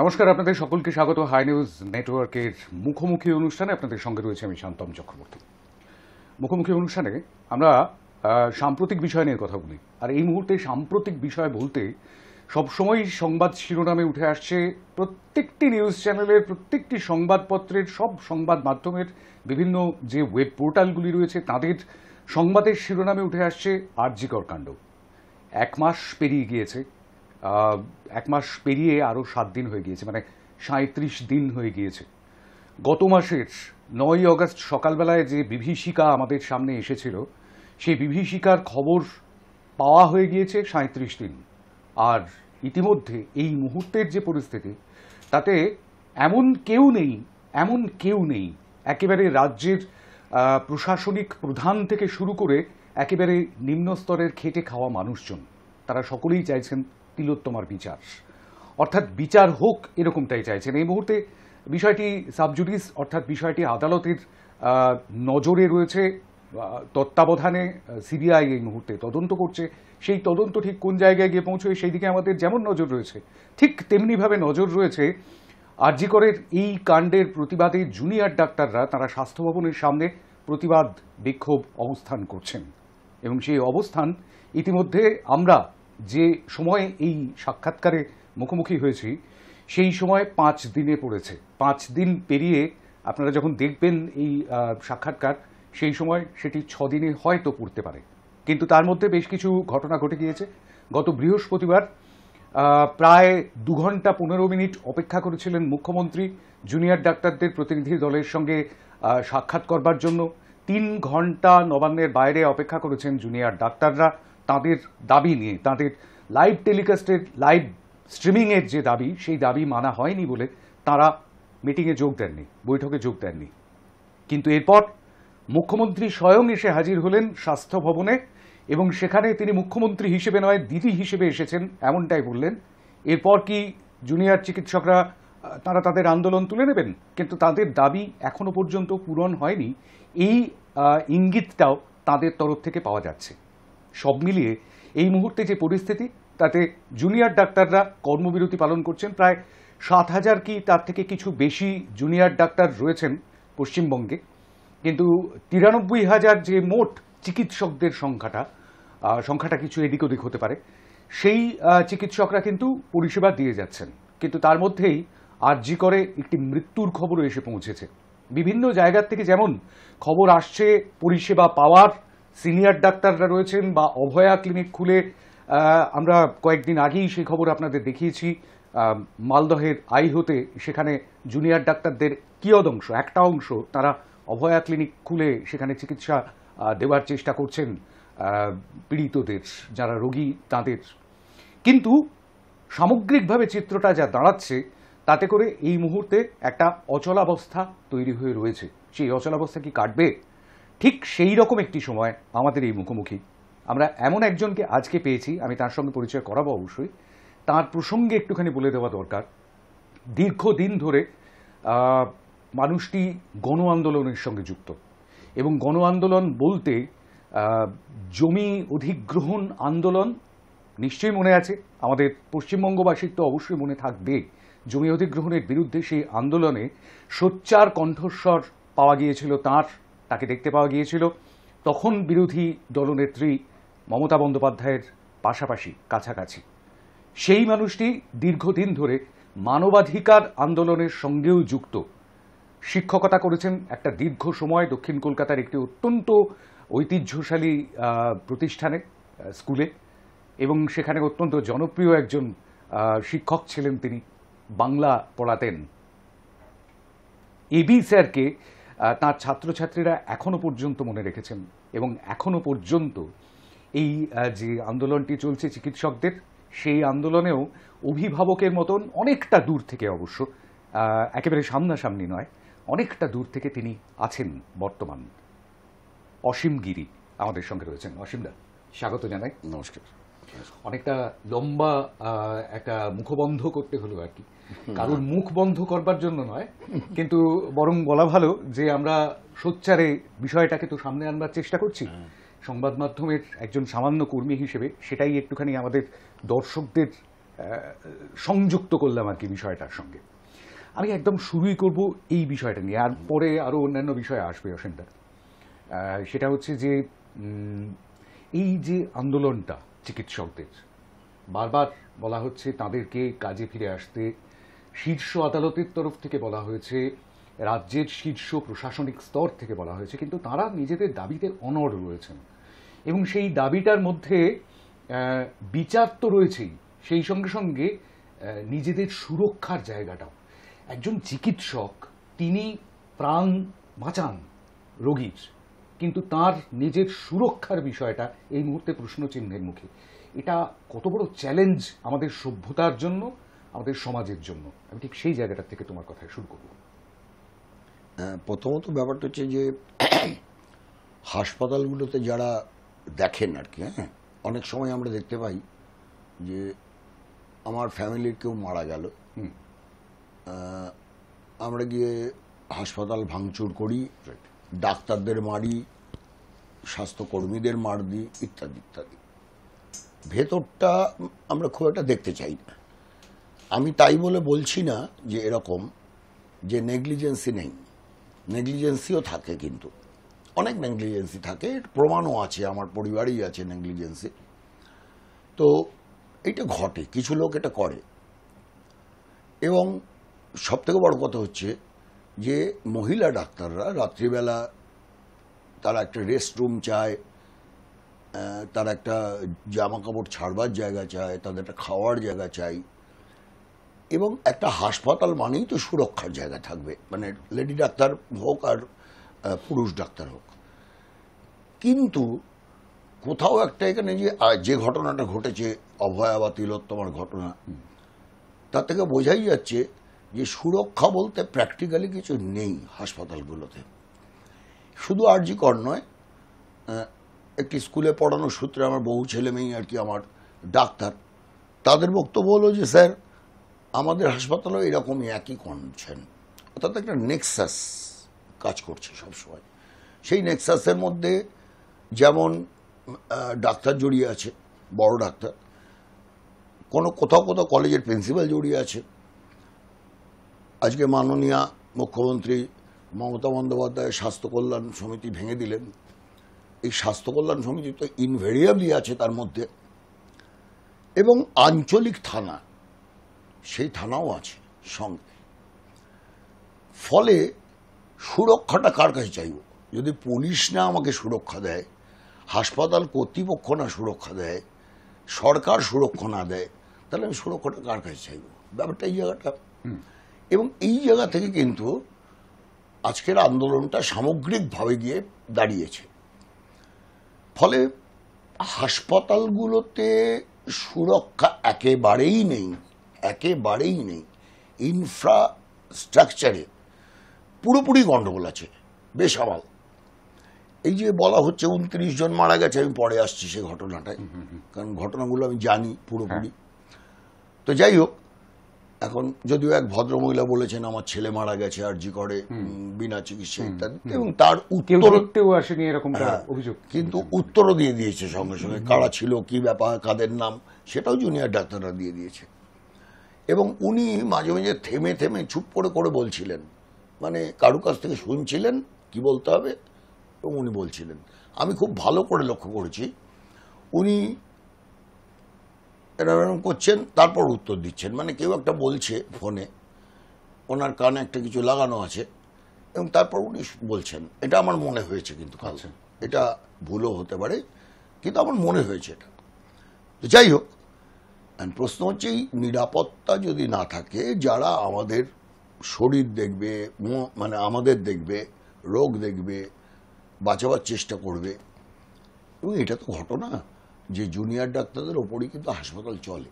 নমস্কার, আপনাদের সকলকে স্বাগত হাই নিউজ নেটওয়ার্কের মুখোমুখি অনুষ্ঠানে। আপনাদের সঙ্গে রয়েছে আমি শান্তম চক্রবর্তী। মুখোমুখি অনুষ্ঠানে আমরা সাম্প্রতিক বিষয় নিয়ে কথা বলি। আর এই মুহূর্তে সাম্প্রতিক বিষয় বলতে সবসময় সংবাদ শিরোনামে উঠে আসছে প্রত্যেকটি নিউজ চ্যানেলের, প্রত্যেকটি সংবাদপত্রের, সব সংবাদ মাধ্যমের বিভিন্ন যে ওয়েব পোর্টালগুলি রয়েছে তাদের সংবাদের শিরোনামে উঠে আসছে আরজিকর কাণ্ড। এক মাস পেরিয়ে গিয়েছে, এক মাস পেরিয়ে আরও 7 দিন হয়ে গিয়েছে, মানে 37 দিন হয়ে গিয়েছে। গত মাসের 9ই অগস্ট সকালবেলায় যে বিভীষিকা আমাদের সামনে এসেছিল, সেই বিভীষিকার খবর পাওয়া হয়ে গিয়েছে 37 দিন। আর ইতিমধ্যে এই মুহূর্তের যে পরিস্থিতি, তাতে এমন কেউ নেই একেবারে রাজ্যের প্রশাসনিক প্রধান থেকে শুরু করে একেবারে নিম্ন স্তরের খেটে খাওয়া মানুষজন, তারা সকলেই চাইছেন তিলোত্তমার বিচার, অর্থাৎ বিচার হোক এরকমটাই চাইছেন। এই মুহূর্তে বিষয়টি সাবজুডিস, অর্থাৎ বিষয়টি আদালতের নজরে রয়েছে, তত্ত্বাবধানে সিবিআই এই মুহূর্তে তদন্ত করছে। সেই তদন্ত ঠিক কোন জায়গায় গিয়ে পৌঁছয় সেই দিকে আমাদের যেমন নজর রয়েছে, ঠিক তেমনিভাবে নজর রয়েছে আরজিকরের এই কাণ্ডের প্রতিবাদে জুনিয়র ডাক্তাররা তারা স্বাস্থ্য ভবনের সামনে প্রতিবাদ বিক্ষোভ অবস্থান করছেন। এবং সেই অবস্থান ইতিমধ্যে আমরা যে সময়ে এই সাক্ষাৎকারে মুখোমুখি হয়েছি সেই সময় 5 দিনে পড়েছে। 5 দিন পেরিয়ে আপনারা যখন দেখবেন এই সাক্ষাৎকার, সেই সময় সেটি 6 দিনে হয়তো পড়তে পারে। কিন্তু তার মধ্যে বেশ কিছু ঘটনা ঘটে গিয়েছে। গত বৃহস্পতিবার প্রায় 2 ঘন্টা 15 মিনিট অপেক্ষা করেছিলেন মুখ্যমন্ত্রী জুনিয়র ডাক্তারদের প্রতিনিধি দলের সঙ্গে সাক্ষাৎ করবার জন্য। 3 ঘন্টা নবান্নের বাইরে অপেক্ষা করেছেন জুনিয়র ডাক্তাররা তাদের দাবি নিয়ে। তাদের লাইভ টেলিকাস্টের, লাইভ স্ট্রিমিংয়ের যে দাবি, সেই দাবি মানা হয়নি বলে তারা মিটিংয়ে যোগ দেননি, বৈঠকে যোগ দেননি। কিন্তু এরপর মুখ্যমন্ত্রী স্বয়ং এসে হাজির হলেন স্বাস্থ্য ভবনে এবং সেখানে তিনি মুখ্যমন্ত্রী হিসেবে নয় দিদি হিসেবে এসেছেন এমনটাই বললেন। এরপর কি জুনিয়র চিকিৎসকরা তারা তাদের আন্দোলন তুলে নেবেন, কিন্তু তাদের দাবি এখনো পর্যন্ত পূরণ হয়নি, এই ইঙ্গিতটাও তাদের তরফ থেকে পাওয়া যাচ্ছে। সব মিলিয়ে এই মুহূর্তে যে পরিস্থিতি, তাতে জুনিয়র ডাক্তাররা কর্মবিরতি পালন করছেন। প্রায় 7,000 কি তার থেকে কিছু বেশি জুনিয়র ডাক্তার রয়েছেন পশ্চিমবঙ্গে, কিন্তু 93,000 যে মোট চিকিৎসকদের সংখ্যাটা কিছু এদিক ওদিক হতে পারে, সেই চিকিৎসকরা কিন্তু পরিষেবা দিয়ে যাচ্ছেন। কিন্তু তার মধ্যেই আরজিকরে একটি মৃত্যুর খবরও এসে পৌঁছেছে। বিভিন্ন জায়গার থেকে যেমন খবর আসছে পরিষেবা পাওয়ার, সিনিয়র ডাক্তাররা রয়েছেন বা অভয়া ক্লিনিক খুলে, আমরা কয়েকদিন আগেই সেই খবর আপনাদের দেখিয়েছি, মালদহের আইহোতে সেখানে জুনিয়র ডাক্তারদের কিয়দংশ, একটা অংশ তারা অভয়া ক্লিনিক খুলে সেখানে চিকিৎসা দেওয়ার চেষ্টা করছেন পীড়িতদের, যারা রোগী তাদের। কিন্তু সামগ্রিকভাবে চিত্রটা যা দাঁড়াচ্ছে, তাতে করে এই মুহূর্তে একটা অচলাবস্থা তৈরি হয়ে রয়েছে। সেই অচলাবস্থা কি কাটবে? ঠিক সেই রকম একটি সময় আমাদের এই মুখোমুখি আমরা এমন একজনকে আজকে পেয়েছি, আমি তার সঙ্গে পরিচয় করাবো অবশ্যই। তার প্রসঙ্গে একটুখানি বলে দেওয়া দরকার। দীর্ঘদিন ধরে মানুষটি গণ আন্দোলনের সঙ্গে যুক্ত, এবং গণ আন্দোলন বলতে জমি অধিগ্রহণ আন্দোলন নিশ্চয়ই মনে আছে আমাদের পশ্চিমবঙ্গবাসীর, তো অবশ্যই মনে থাকবে। জমি অধিগ্রহণের বিরুদ্ধে সেই আন্দোলনে সোচ্চার কণ্ঠস্বর পাওয়া গিয়েছিল তাকে দেখতে পাওয়া গিয়েছিল তখন বিরোধী দলনেত্রী মমতা বন্দ্যোপাধ্যায়ের পাশাপাশি, কাছাকাছি। সেই মানুষটি দীর্ঘদিন ধরে মানবাধিকার আন্দোলনের সঙ্গেও যুক্ত। শিক্ষকতা করেছেন একটা দীর্ঘ সময় দক্ষিণ কলকাতার একটি অত্যন্ত ঐতিহ্যশালী প্রতিষ্ঠানে, স্কুলে, এবং সেখানে অত্যন্ত জনপ্রিয় একজন শিক্ষক ছিলেন তিনি, বাংলা পড়াতেন। এবি স্যারকে তার ছাত্রছাত্রীরা এখনো পর্যন্ত মনে রেখেছেন, এবং এখনো পর্যন্ত এই যে আন্দোলনটি চলছে চিকিৎসকদের, সেই আন্দোলনেও অভিভাবকের মতন অনেকটা দূর থেকে, অবশ্য একেবারে সামনাসামনি নয়, অনেকটা দূর থেকে তিনি আছেন বর্তমান। অসীম গিরি আমাদের সঙ্গে রয়েছেন। অসীমদা, স্বাগত জানাই। নমস্কার। অনেকটা লম্বা একটা মুখবন্ধ করতে হলো আর কি, কারোর মুখ বন্ধ করবার জন্য নয়, কিন্তু বরং বলা ভালো যে আমরা সোচ্চারে বিষয়টাকে তো সামনে আনবার চেষ্টা করছি সংবাদ মাধ্যমের একজন সামান্য কর্মী হিসেবে। সেটাই একটুখানি আমাদের দর্শকদের সংযুক্ত করলাম আর কি বিষয়টার সঙ্গে। আমি একদম শুরুই করব এই বিষয়টা নিয়ে, আর পরে আরও অন্যান্য বিষয় আসবে অসীমদা। সেটা হচ্ছে যে এই যে আন্দোলনটা চিকিৎসকদের, বারবার বলা হচ্ছে তাদেরকে কাজে ফিরে আসতে, শীর্ষ আদালতের তরফ থেকে বলা হয়েছে, রাজ্যের শীর্ষ প্রশাসনিক স্তর থেকে বলা হয়েছে, কিন্তু তারা নিজেদের দাবিতে অনড় রয়েছেন। এবং সেই দাবিটার মধ্যে বিচার তো রয়েছেই, সেই সঙ্গে সঙ্গে নিজেদের সুরক্ষার জায়গাটাও। একজন চিকিৎসক তিনি প্রাণ বাঁচান রোগীর, কিন্তু তার নিজের সুরক্ষার বিষয়টা এই মুহূর্তে প্রশ্নচিহ্নের মুখে। এটা কত বড় চ্যালেঞ্জ আমাদের সভ্যতার জন্য, আমাদের সমাজের জন্য। আমি ঠিক সেই জায়গাটা থেকে তোমার কথায় শুরু করব। প্রথমত ব্যাপারটা হচ্ছে যে হাসপাতালগুলোতে যারা দেখেন আর কি, হ্যাঁ, অনেক সময় আমরা দেখতে পাই যে আমার ফ্যামিলির কেউ মারা গেল, আমরা গিয়ে হাসপাতাল ভাঙচুর করি, ডাক্তারদের মারি, স্বাস্থ্যকর্মীদের মার দিই, ইত্যাদি ইত্যাদি। ভেতরটা আমরা খুব একটা দেখতে চাই না। আমি তাই বলে বলছি না যে এরকম যে নেগলিজেন্সি নেই, নেগলিজেন্সিও থাকে, কিন্তু অনেক নেগলিজেন্সি থাকে, প্রমাণও আছে, আমার পরিবারেই আছে নেগলিজেন্সি। তো এটা ঘটে, কিছু লোক এটা করে। এবং সবথেকে বড় কথা হচ্ছে যে মহিলা ডাক্তাররা রাত্রিবেলা তারা একটা রেস্ট রুম চায়, তারা একটা জামা কাপড় ছাড়বার জায়গা চায়, তাদের একটা খাওয়ার জায়গা চাই। এবং একটা হাসপাতাল মানেই তো সুরক্ষার জায়গা থাকবে, মানে লেডি ডাক্তার হোক আর পুরুষ ডাক্তার হোক। কিন্তু কোথাও একটা এখানে যে ঘটনাটা ঘটেছে, অভয়া বা তিলোত্তমার ঘটনা, তার থেকে বোঝাই যাচ্ছে যে সুরক্ষা বলতে প্র্যাকটিক্যালি কিছু নেই হাসপাতালগুলোতে। শুধু আরজি কর নয়, একটি স্কুলে পড়ানোর সূত্রে আমার বহু ছেলে মেয়ে আর কি আমার ডাক্তার, তাদের বক্তব্য হলো যে স্যার আমাদের হাসপাতালেও এরকমই একই কন্ডিশন। অর্থাৎ একটা নেক্সাস কাজ করছে সবসময়। সেই নেক্সাসের মধ্যে যেমন ডাক্তার জড়িয়ে আছে, বড় ডাক্তার, কোথাও কোথাও কলেজের প্রিন্সিপাল জড়িয়ে আছে। আজকে মাননীয় মুখ্যমন্ত্রী মমতা বন্দ্যোপাধ্যায় স্বাস্থ্য কল্যাণ সমিতি ভেঙে দিলেন। এই স্বাস্থ্য কল্যাণ সমিতি তো ইনভেরিয়েবলি আছে তার মধ্যে। এবং আঞ্চলিক থানা, সেই থানাও আছে সঙ্গে। ফলে সুরক্ষাটা কার কাছে চাইব? যদি পুলিশ না আমাকে সুরক্ষা দেয়, হাসপাতাল কর্তৃপক্ষ না সুরক্ষা দেয়, সরকার সুরক্ষা না দেয়, তাহলে আমি সুরক্ষাটা কার কাছে চাইব? ব্যাপারটা এই জায়গাটা। এবং এই জায়গা থেকে কিন্তু আজকের আন্দোলনটা সামগ্রিকভাবে গিয়ে দাঁড়িয়েছে। ফলে হাসপাতালগুলোতে সুরক্ষা একেবারেই নেই, একেবারেই নেই। ইনফ্রাস্ট্রাকচারে পুরোপুরি গন্ডগোল আছে, বেসামাল। এই যে বলা হচ্ছে 29 জন মারা গেছে, আমি পরে আসছি সে ঘটনাটায়, কারণ ঘটনাগুলো আমি জানি পুরোপুরি। তো যাই হোক, এখন যদিও এক ভদ্রমহিলা বলেছেন আমার ছেলে মারা গেছে আরজি করে বিনা চিকিৎসা ইত্যাদি, এবং তার উত্তরও আসেনি এরকম অভিযোগ, কিন্তু উত্তরও দিয়ে দিয়েছে সঙ্গে সঙ্গে, কারা ছিল, কি ব্যাপার, কাদের নাম, সেটাও জুনিয়র ডাক্তাররা দিয়ে দিয়েছে। এবং উনি মাঝে মাঝে থেমে থেমে চুপ করে করে বলছিলেন, মানে কারু কাছ থেকে শুনছিলেন কি বলতে হবে এবং উনি বলছিলেন। আমি খুব ভালো করে লক্ষ্য করেছি, উনি এরকম করছেন, তারপর উত্তর দিচ্ছেন। মানে কেউ একটা বলছে ফোনে, ওনার কানে একটা কিছু লাগানো আছে, এবং তারপর উনি বলছেন। এটা আমার মনে হয়েছে, কিন্তু কাল এটা ভুলও হতে পারে, কিন্তু আমার মনে হয়েছে এটা। তো যাই হোক, প্রশ্ন হচ্ছে এই নিরাপত্তা যদি না থাকে, যারা আমাদের শরীর দেখবে, মানে আমাদের দেখবে, রোগ দেখবে, বাঁচাবার চেষ্টা করবে। এবং এটা তো ঘটনা যে জুনিয়র ডাক্তারদের ওপরই কিন্তু হাসপাতাল চলে,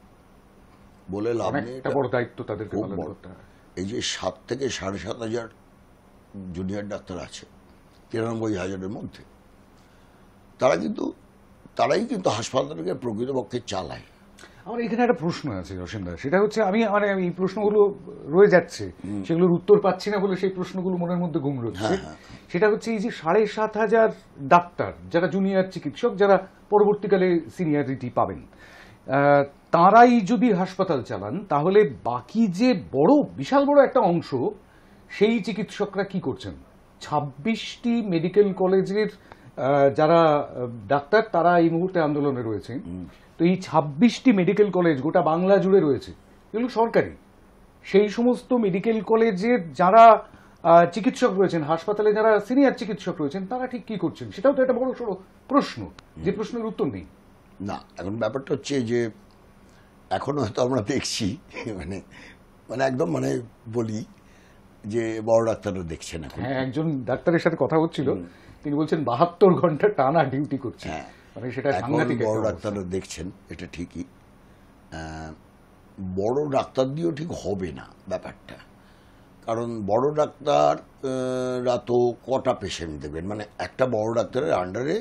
বলে লাভ নেই। বড় দায়িত্ব তাদেরকে পালন করতে হয়। এই যে 7 থেকে 7,500 জুনিয়র ডাক্তার আছে 93,000-এর মধ্যে, তারাই কিন্তু হাসপাতালকে প্রকৃতপক্ষে চালায়। আমার এখানে একটা প্রশ্ন আছে অসীমদা, সেটা হচ্ছে আমি এই প্রশ্নগুলো রয়ে যাচ্ছে, সেগুলোর উত্তর পাচ্ছি না বলে সেই প্রশ্নগুলো মনের মধ্যে ঘুমড়োচ্ছে। সেটা হচ্ছে এই যে 7,500 ডাক্তার যারা জুনিয়র চিকিৎসক, যারা পরবর্তীকালে সিনিয়রিটি পাবেন, তারাই যদি হাসপাতাল চালান, তাহলে বাকি যে বিশাল বড় একটা অংশ, সেই চিকিৎসকরা কি করছেন? 26টি মেডিকেল কলেজের যারা ডাক্তার, তারা এই মুহূর্তে আন্দোলনে রয়েছে। তো এই 26টি মেডিকেল কলেজ গোটা বাংলা জুড়ে রয়েছে, এগুলো সরকারি। সেই সমস্ত মেডিকেল কলেজের যারা চিকিৎসক রয়েছেন, হাসপাতালে যারা সিনিয়র চিকিৎসক রয়েছেন, তারা ঠিক কি করছেন? সেটাও তো একটা বড় সড়ো প্রশ্ন, যে প্রশ্নের উত্তর নেই। না, এখন ব্যাপারটা হচ্ছে যে এখন হয়তো আমরা দেখছি মানে মানে একদম মানে বলি যে বড় ডাক্তাররা দেখছেন এখন। হ্যাঁ, একজন ডাক্তারের সাথে কথা হচ্ছিল, তিনি বলছেন 72 ঘন্টা টানা ডিউটি করছে। হ্যাঁ, মানে সেটা এখন সাংঘাতিক বড় একটা অবস্থা। ডাক্তাররা দেখছেন, এটা ঠিকই। বড় ডাক্তার দিয়েও ঠিক হবে না ব্যাপারটা, কারণ বড় ডাক্তাররা তো কটা পেশেন্ট দেবেন, মানে একটা বড় ডাক্তারের আন্ডারে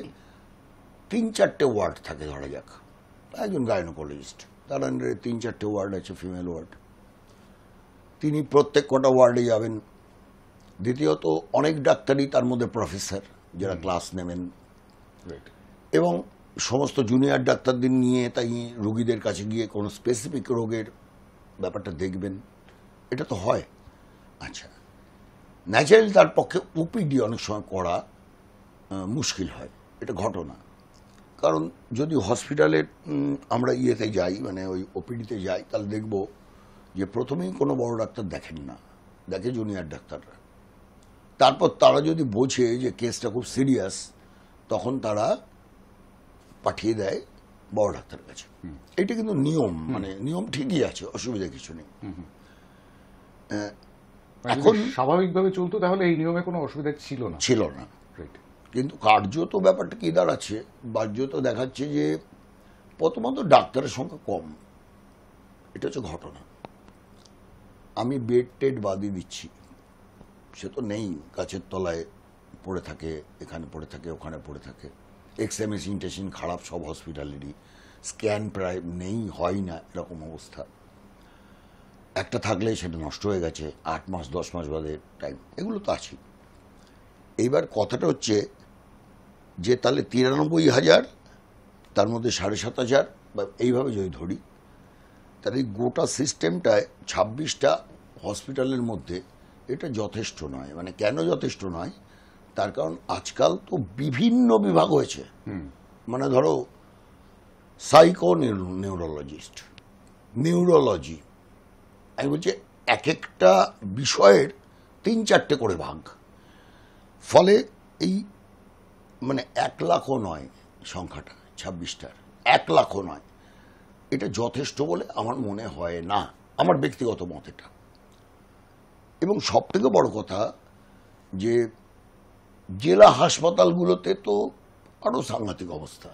3-4টে ওয়ার্ড থাকে, ধরা যাক একজন গাইনোকোলজিস্ট, তার আন্ডারে 3-4টে ওয়ার্ড আছে, ফিমেল ওয়ার্ড, তিনি প্রত্যেক কটা ওয়ার্ডে যাবেন। দ্বিতীয়ত অনেক ডাক্তারই তার মধ্যে প্রফেসর, যারা ক্লাস নেবেন, Right. এবং সমস্ত জুনিয়র ডাক্তারদের নিয়ে তাই রোগীদের কাছে গিয়ে কোনো স্পেসিফিক রোগের ব্যাপারটা দেখবেন, এটা তো হয়। আচ্ছা, ন্যাচারালি তার পক্ষে ওপিডি অনেক সময় করা মুশকিল হয়, এটা ঘটনা। কারণ যদি হসপিটালের আমরা ইয়েতে যাই, মানে ওই ওপিডিতে যাই, তাহলে দেখব যে প্রথমেই কোনো বড় ডাক্তার দেখেন না, দেখে জুনিয়র ডাক্তাররা। তারপর তারা যদি বোঝে যে কেসটা খুব সিরিয়াস, তখন তারা পাঠিয়ে দেয় বড় ডাক্তারের কাছে। এটা কিন্তু নিয়ম, মানে নিয়ম ঠিকই আছে, অসুবিধা কিছু নেই। এখন এখন স্বাভাবিকভাবে চলতো তাহলে এই নিয়মে কোনো অসুবিধা ছিল না। ছিল না, Right. কিন্তু কার্যত ব্যাপারটা কি দাঁড়াচ্ছে, বাহ্যত দেখাচ্ছে যে প্রথমত ডাক্তারের সংখ্যা কম, এটা হচ্ছে ঘটনা। আমি বেড টেড বাদই দিচ্ছি, সে তো নেই, গাছের তলায় পড়ে থাকে, এখানে পড়ে থাকে, ওখানে পড়ে থাকে, এক্সরে মেশিন টেশিন খারাপ সব হসপিটালেরই, স্ক্যান প্রায় নেই, হয় না, এরকম অবস্থা। একটা থাকলে সেটা নষ্ট হয়ে গেছে, 8 মাস 10 মাস বাদে টাইম, এগুলো তো আছেই। এইবার কথাটা হচ্ছে যে তাহলে 93,000, তার মধ্যে 7,500 বা এইভাবে যদি ধরি, তাহলে এই গোটা সিস্টেমটায় 26টা হসপিটালের মধ্যে এটা যথেষ্ট নয়। মানে কেন যথেষ্ট নয়, তার কারণ আজকাল তো বিভিন্ন বিভাগ হয়েছে। মানে ধরো সাইকো নিউরোলজিস্ট, নিউরোলজি, আমি বলছি এক একটা বিষয়ের 3-4টে করে ভাগ। ফলে এই মানে 1 লাখও নয় সংখ্যাটা, 26টার 1 লাখও নয়, এটা যথেষ্ট বলে আমার মনে হয় না, আমার ব্যক্তিগত মত এটা। এবং সব থেকে বড় কথা যে জেলা হাসপাতালগুলোতে তো আরো সাংঘাতিক অবস্থা।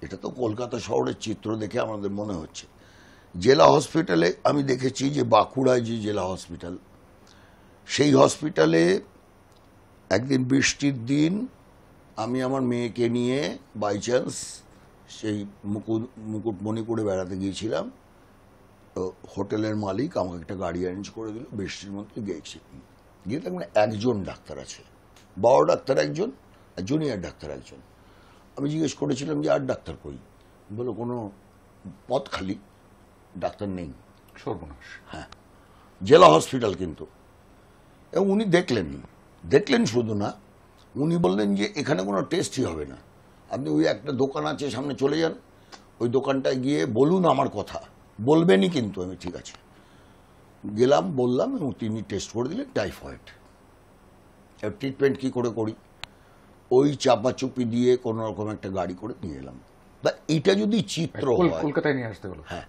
এটা তো কলকাতা শহরের চিত্র দেখে আমাদের মনে হচ্ছে। জেলা হসপিটালে আমি দেখেছি যে বাঁকুড়ায় যে জেলা হসপিটাল, সেই হসপিটালে একদিন বৃষ্টির দিন আমি আমার মেয়েকে নিয়ে বাই চান্স সেই মুকুটমণিপুরে বেড়াতে গিয়েছিলাম। তো হোটেলের মালিক আমাকে একটা গাড়ি অ্যারেঞ্জ করে দিল, বৃষ্টির মধ্যে গিয়েছি। গিয়ে দেখবেন একজন ডাক্তার আছে, বড় ডাক্তার একজন, আর জুনিয়র ডাক্তার একজন। আমি জিজ্ঞেস করেছিলাম যে আর ডাক্তার কই, বলো কোনো পদ খালি, ডাক্তার নেই। সর্বনাশ। হ্যাঁ, জেলা হসপিটাল কিন্তু। এবং উনি দেখলেন শুধু না, উনি বললেন যে এখানে কোনো টেস্টই হবে না, আপনি ওই একটা দোকান আছে সামনে চলে যান, ওই দোকানটায় গিয়ে বলুন আমার কথা, বলবেনই কিন্তু। আমি ঠিক আছে গেলাম, বললাম, এবং তিনি টেস্ট করে দিলেন টাইফয়েড। ট্রিটমেন্ট কি করে করি, ওই চাপাচুপি দিয়ে কোনো রকম একটা গাড়ি করে নিয়ে এলাম। বা এটা যদি চিত্র হয়, কলকাতায় নিয়ে আসতে হলো। হ্যাঁ,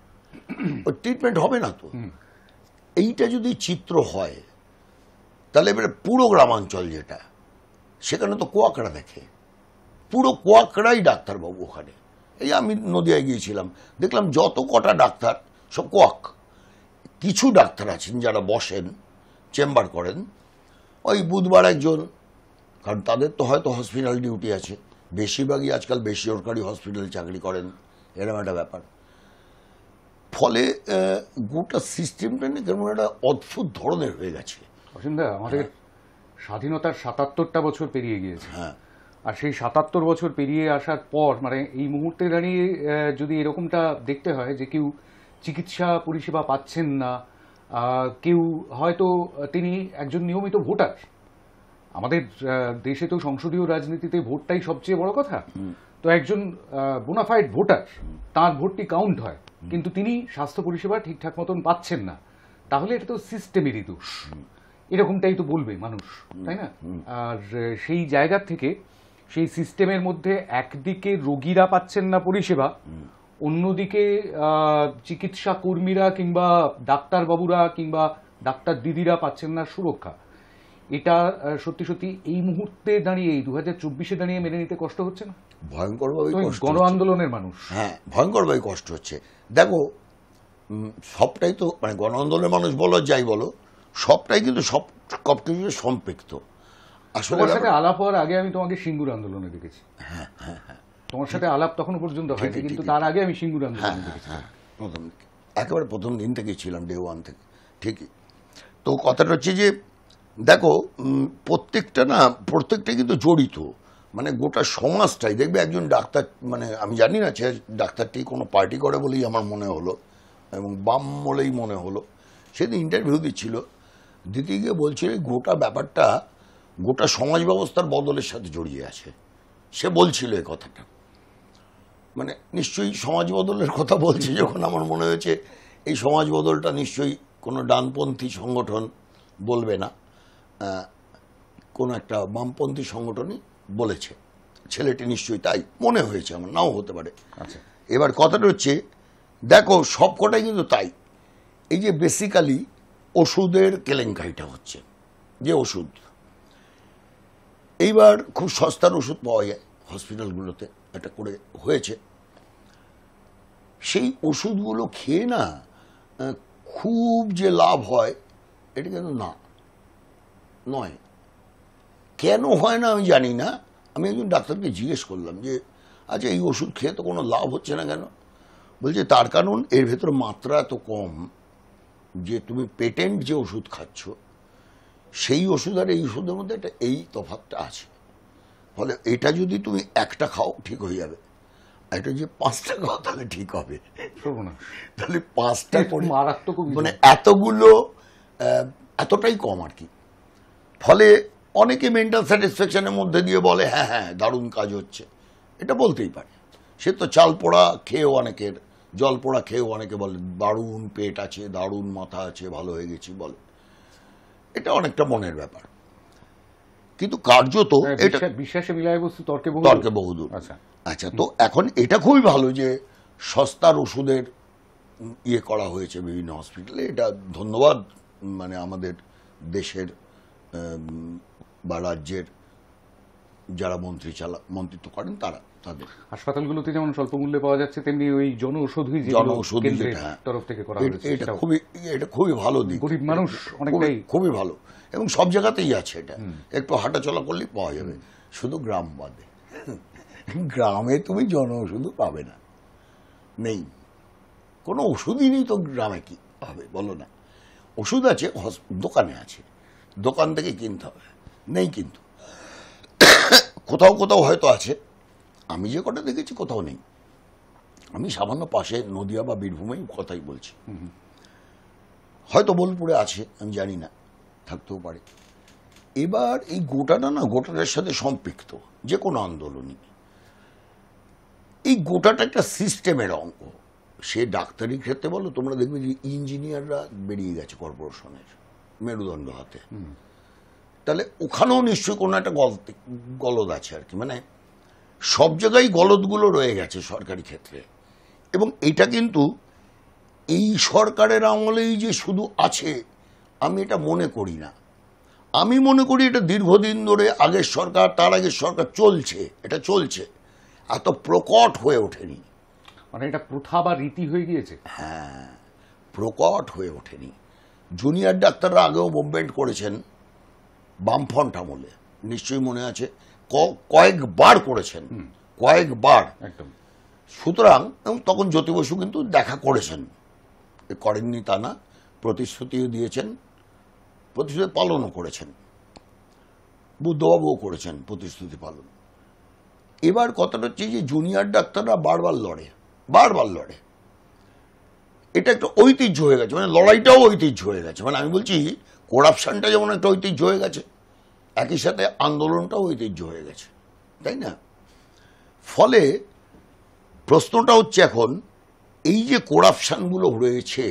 ওই ট্রিটমেন্ট হবে না তো। এইটা যদি চিত্র হয়, তাহলে এবারে পুরো গ্রামাঞ্চল যেটা, সেখানে তো কোয়াকড়া দেখে, পুরো কোয়াকড়াই ডাক্তারবাবু ওখানে। এই আমি নদিয়ায় গিয়েছিলাম, দেখলাম যত কটা ডাক্তার সব কোয়াক। কিছু ডাক্তার আছেন যারা বসেন, চেম্বার করেন, ওই বুধবার একজন, কারণ তাদের তো হয়তো হসপিটাল ডিউটি আছে, বেশিরভাগই আজকাল বেসরকারি হসপিটালে চাকরি করেন, এরকম একটা ব্যাপার। ফলে গোটা সিস্টেমটা না কেমন একটা অদ্ভুত ধরনের হয়ে গেছে। অসীমদা, আমাদের স্বাধীনতার 77টা বছর পেরিয়ে গিয়েছে। হ্যাঁ, আর সেই 77 বছর পেরিয়ে আসার পর, মানে এই মুহূর্তে দাঁড়িয়ে যদি এরকমটা দেখতে হয় যে কেউ চিকিৎসা পরিষেবা পাচ্ছেন না, কেউ হয়তো তিনি একজন নিয়মিত ভোটার। আমাদের দেশে তো সংসদীয় রাজনীতিতে ভোটটাই সবচেয়ে বড় কথা। তো একজন বোনাফাইড ভোটার, তার ভোটটি কাউন্ট হয়, কিন্তু তিনি স্বাস্থ্য পরিষেবা ঠিকঠাক মতন পাচ্ছেন না, তাহলে এটা তো সিস্টেমেরই দোষ, এরকমটাই তো বলবে মানুষ, তাই না? আর সেই জায়গা থেকে সেই সিস্টেমের মধ্যে একদিকে রোগীরা পাচ্ছেন না পরিষেবা, অন্যদিকে চিকিৎসা কর্মীরা কিংবা ডাক্তারবাবুরা কিংবা ডাক্তার দিদিরা পাচ্ছেন না সুরক্ষা। এটা সত্যি সত্যি এই মুহূর্তে দাঁড়িয়ে, এই 2024-এ দাঁড়িয়ে মেনে নিতে কষ্ট হচ্ছে না? ভয়ঙ্করভাবে কষ্ট গণ হচ্ছে। আন্দোলনের মানুষ। হ্যাঁ, ভয়ঙ্করভাবে কষ্ট হচ্ছে। দেখো, সবটাই তো মানে গণ আন্দোলনের মানুষ বলো যাই বলো, সবটাই কিন্তু সব কিছু সম্পৃক্ত। আসলে তোমার সাথে আলাপ হওয়ার আগে আমি তোমাকে সিঙ্গুর আন্দোলনে দেখেছি। তোমার সাথে আলাপ তখনও পর্যন্ত হয়নি, ঠিকই, কিন্তু ঠিকই। তার আগে আমি সিঙ্গুর আন্দোলনে দেখেছি। একেবারে প্রথম দিন থেকেই ছিলাম, ডে ওয়ান থেকে। ঠিকই। তো কথাটা হচ্ছে যে দেখো, প্রত্যেকটা কিন্তু জড়িত, মানে গোটা সমাজটাই। দেখবে একজন ডাক্তার, মানে আমি জানি না সে ডাক্তারটি কোনো পার্টি করে বলেই আমার মনে হলো, এবং বাম বলেই মনে হলো, সেদিন ইন্টারভিউ দিচ্ছিল, দিতে গিয়ে বলছিল গোটা ব্যাপারটা গোটা সমাজ ব্যবস্থার বদলের সাথে জড়িয়ে আছে। সে বলছিল এই কথাটা, মানে নিশ্চয়ই সমাজ বদলের কথা বলছে যখন, আমার মনে হয়েছে এই সমাজ বদলটা নিশ্চয়ই কোনো ডানপন্থী সংগঠন বলবে না, কোনো একটা বামপন্থী সংগঠনই বলেছে। ছেলেটি নিশ্চয়ই তাই মনে হয়েছে, আমার নাও হতে পারে। আচ্ছা, এবার কথাটা হচ্ছে দেখো, সবকটাই কিন্তু তাই। এই যে বেসিক্যালি ওষুধের কেলেঙ্কারিটা হচ্ছে, যে ওষুধ এইবার খুব সস্তার ওষুধ পাওয়া যায় হসপিটালগুলোতে, এটা করে হয়েছে, সেই ওষুধগুলো খেয়ে না খুব যে লাভ হয় এটা কিন্তু নয়। কেন হয় না আমি জানি না। আমি একজন ডাক্তারকে জিজ্ঞেস করলাম যে আচ্ছা, এই ওষুধ খেয়ে তো কোনো লাভ হচ্ছে না কেন? বলছে তার কারণ এর ভেতর মাত্রা এত কম যে তুমি পেটেন্ট যে ওষুধ খাচ্ছ সেই ওষুধ আর এই ওষুধের মধ্যে একটা এই তফাৎটা আছে। ফলে এটা যদি তুমি একটা খাও ঠিক হয়ে যাবে, আর এটা যে 5টা খাও তাহলে ঠিক হবে। তাহলে 5টা করে মারাত্মক, মানে এতগুলো এতটাই কম আর কি। ফলে অনেকে মেন্টাল স্যাটিসফ্যাকশনের মধ্যে দিয়ে বলে হ্যাঁ হ্যাঁ দারুণ কাজ হচ্ছে, এটা বলতেই পারে। সে তো চাল পোড়া খেয়েও অনেকের, জল পোড়া খেয়েও অনেকে বলে দারুণ পেট আছে, দারুণ মাথা আছে, ভালো হয়ে গেছি বলে। এটা অনেকটা মনের ব্যাপার, কিন্তু কার্যত এটা বিশ্বাসে মিলায় বস্তু তর্কে বহুদূর। আচ্ছা আচ্ছা, তো এখন এটা খুবই ভালো যে সস্তার ওষুধের ইয়ে করা হয়েছে বিভিন্ন হসপিটালে। এটা ধন্যবাদ মানে আমাদের দেশের বা রাজ্যের যারা মন্ত্রিত্ব করেন তাদের। হাসপাতালগুলোতে যেমন স্বল্প মূল্যে পাওয়া যাচ্ছে, তেমনি ওই জনঔষধি তরফ থেকে করা হয়েছে, এটা খুবই ভালো দিক। গরিব মানুষ অনেকটাই খুবই ভালো, এবং সব জায়গাতেই আছে এটা। একটু হাঁটাচলা করলেই পাওয়া যাবে, শুধু গ্রাম বাদে। গ্রামে তুমি জনঔষধ পাবে না, নেই, কোনো ওষুধই নেই তো গ্রামে কি হবে বলো না? ওষুধ আছে, দোকানে আছে, দোকান থেকে কিনতে হবে, নেই কিন্তু কোথাও কোথাও হয়তো আছে। আমি যে কটা দেখেছি কোথাও নেই। আমি সামান্য পাশে নদিয়া বা বীরভূমেই কথাই বলছি, হয়তো বোলপুরে আছে, আমি জানি না, থাকতেও পারে। এবার এই গোটাটার সাথে সম্পৃক্ত যে কোনো আন্দোলনই, এই গোটাটা একটা সিস্টেমের অঙ্গ। সে ডাক্তারি ক্ষেত্রে বলো, তোমরা দেখবে যে ইঞ্জিনিয়াররা বেরিয়ে গেছে কর্পোরেশনের মেরুদণ্ড হাতে, তাহলে ওখানেও নিশ্চয়ই কোনো একটা গলদ আছে আর কি। মানে সব জায়গায় গলদগুলো রয়ে গেছে সরকারি ক্ষেত্রে, এবং এটা কিন্তু এই সরকারের আমলেই যে শুধু আছে আমি এটা মনে করি না। আমি মনে করি এটা দীর্ঘদিন ধরে আগের সরকার, তার আগের সরকার চলছে, এটা চলছে, এত প্রকট হয়ে ওঠেনি। মানে এটা প্রথা বা রীতি হয়ে গিয়েছে। হ্যাঁ, প্রকট হয়ে ওঠেনি। জুনিয়র ডাক্তাররা আগেও মুভমেন্ট করেছেন বামফ্রন্ট আমলে, নিশ্চয়ই মনে আছে, কয়েকবার করেছেন, কয়েকবার একদম। সুতরাং তখন জ্যোতি বসু কিন্তু দেখা করেছেন, করেননি তা না, প্রতিশ্রুতিও দিয়েছেন, প্রতিশ্রুতি পালনও করেছেন, বুদ্ধবাবুও করেছেন প্রতিশ্রুতি পালন। এবার কথাটা হচ্ছে যে জুনিয়র ডাক্তাররা বারবার লড়ে, এটা একটা ঐতিহ্য হয়ে গেছে, মানে লড়াইটাও ঐতিহ্য হয়ে গেছে। মানে আমি বলছি করাপশনটা যেমন একটা ঐতিহ্য হয়ে গেছে, একই সাথে আন্দোলনটাও ঐতিহ্য হয়ে গেছে, তাই না? ফলে প্রশ্নটা হচ্ছে এখন এই যে করাপশনগুলো রয়েছে,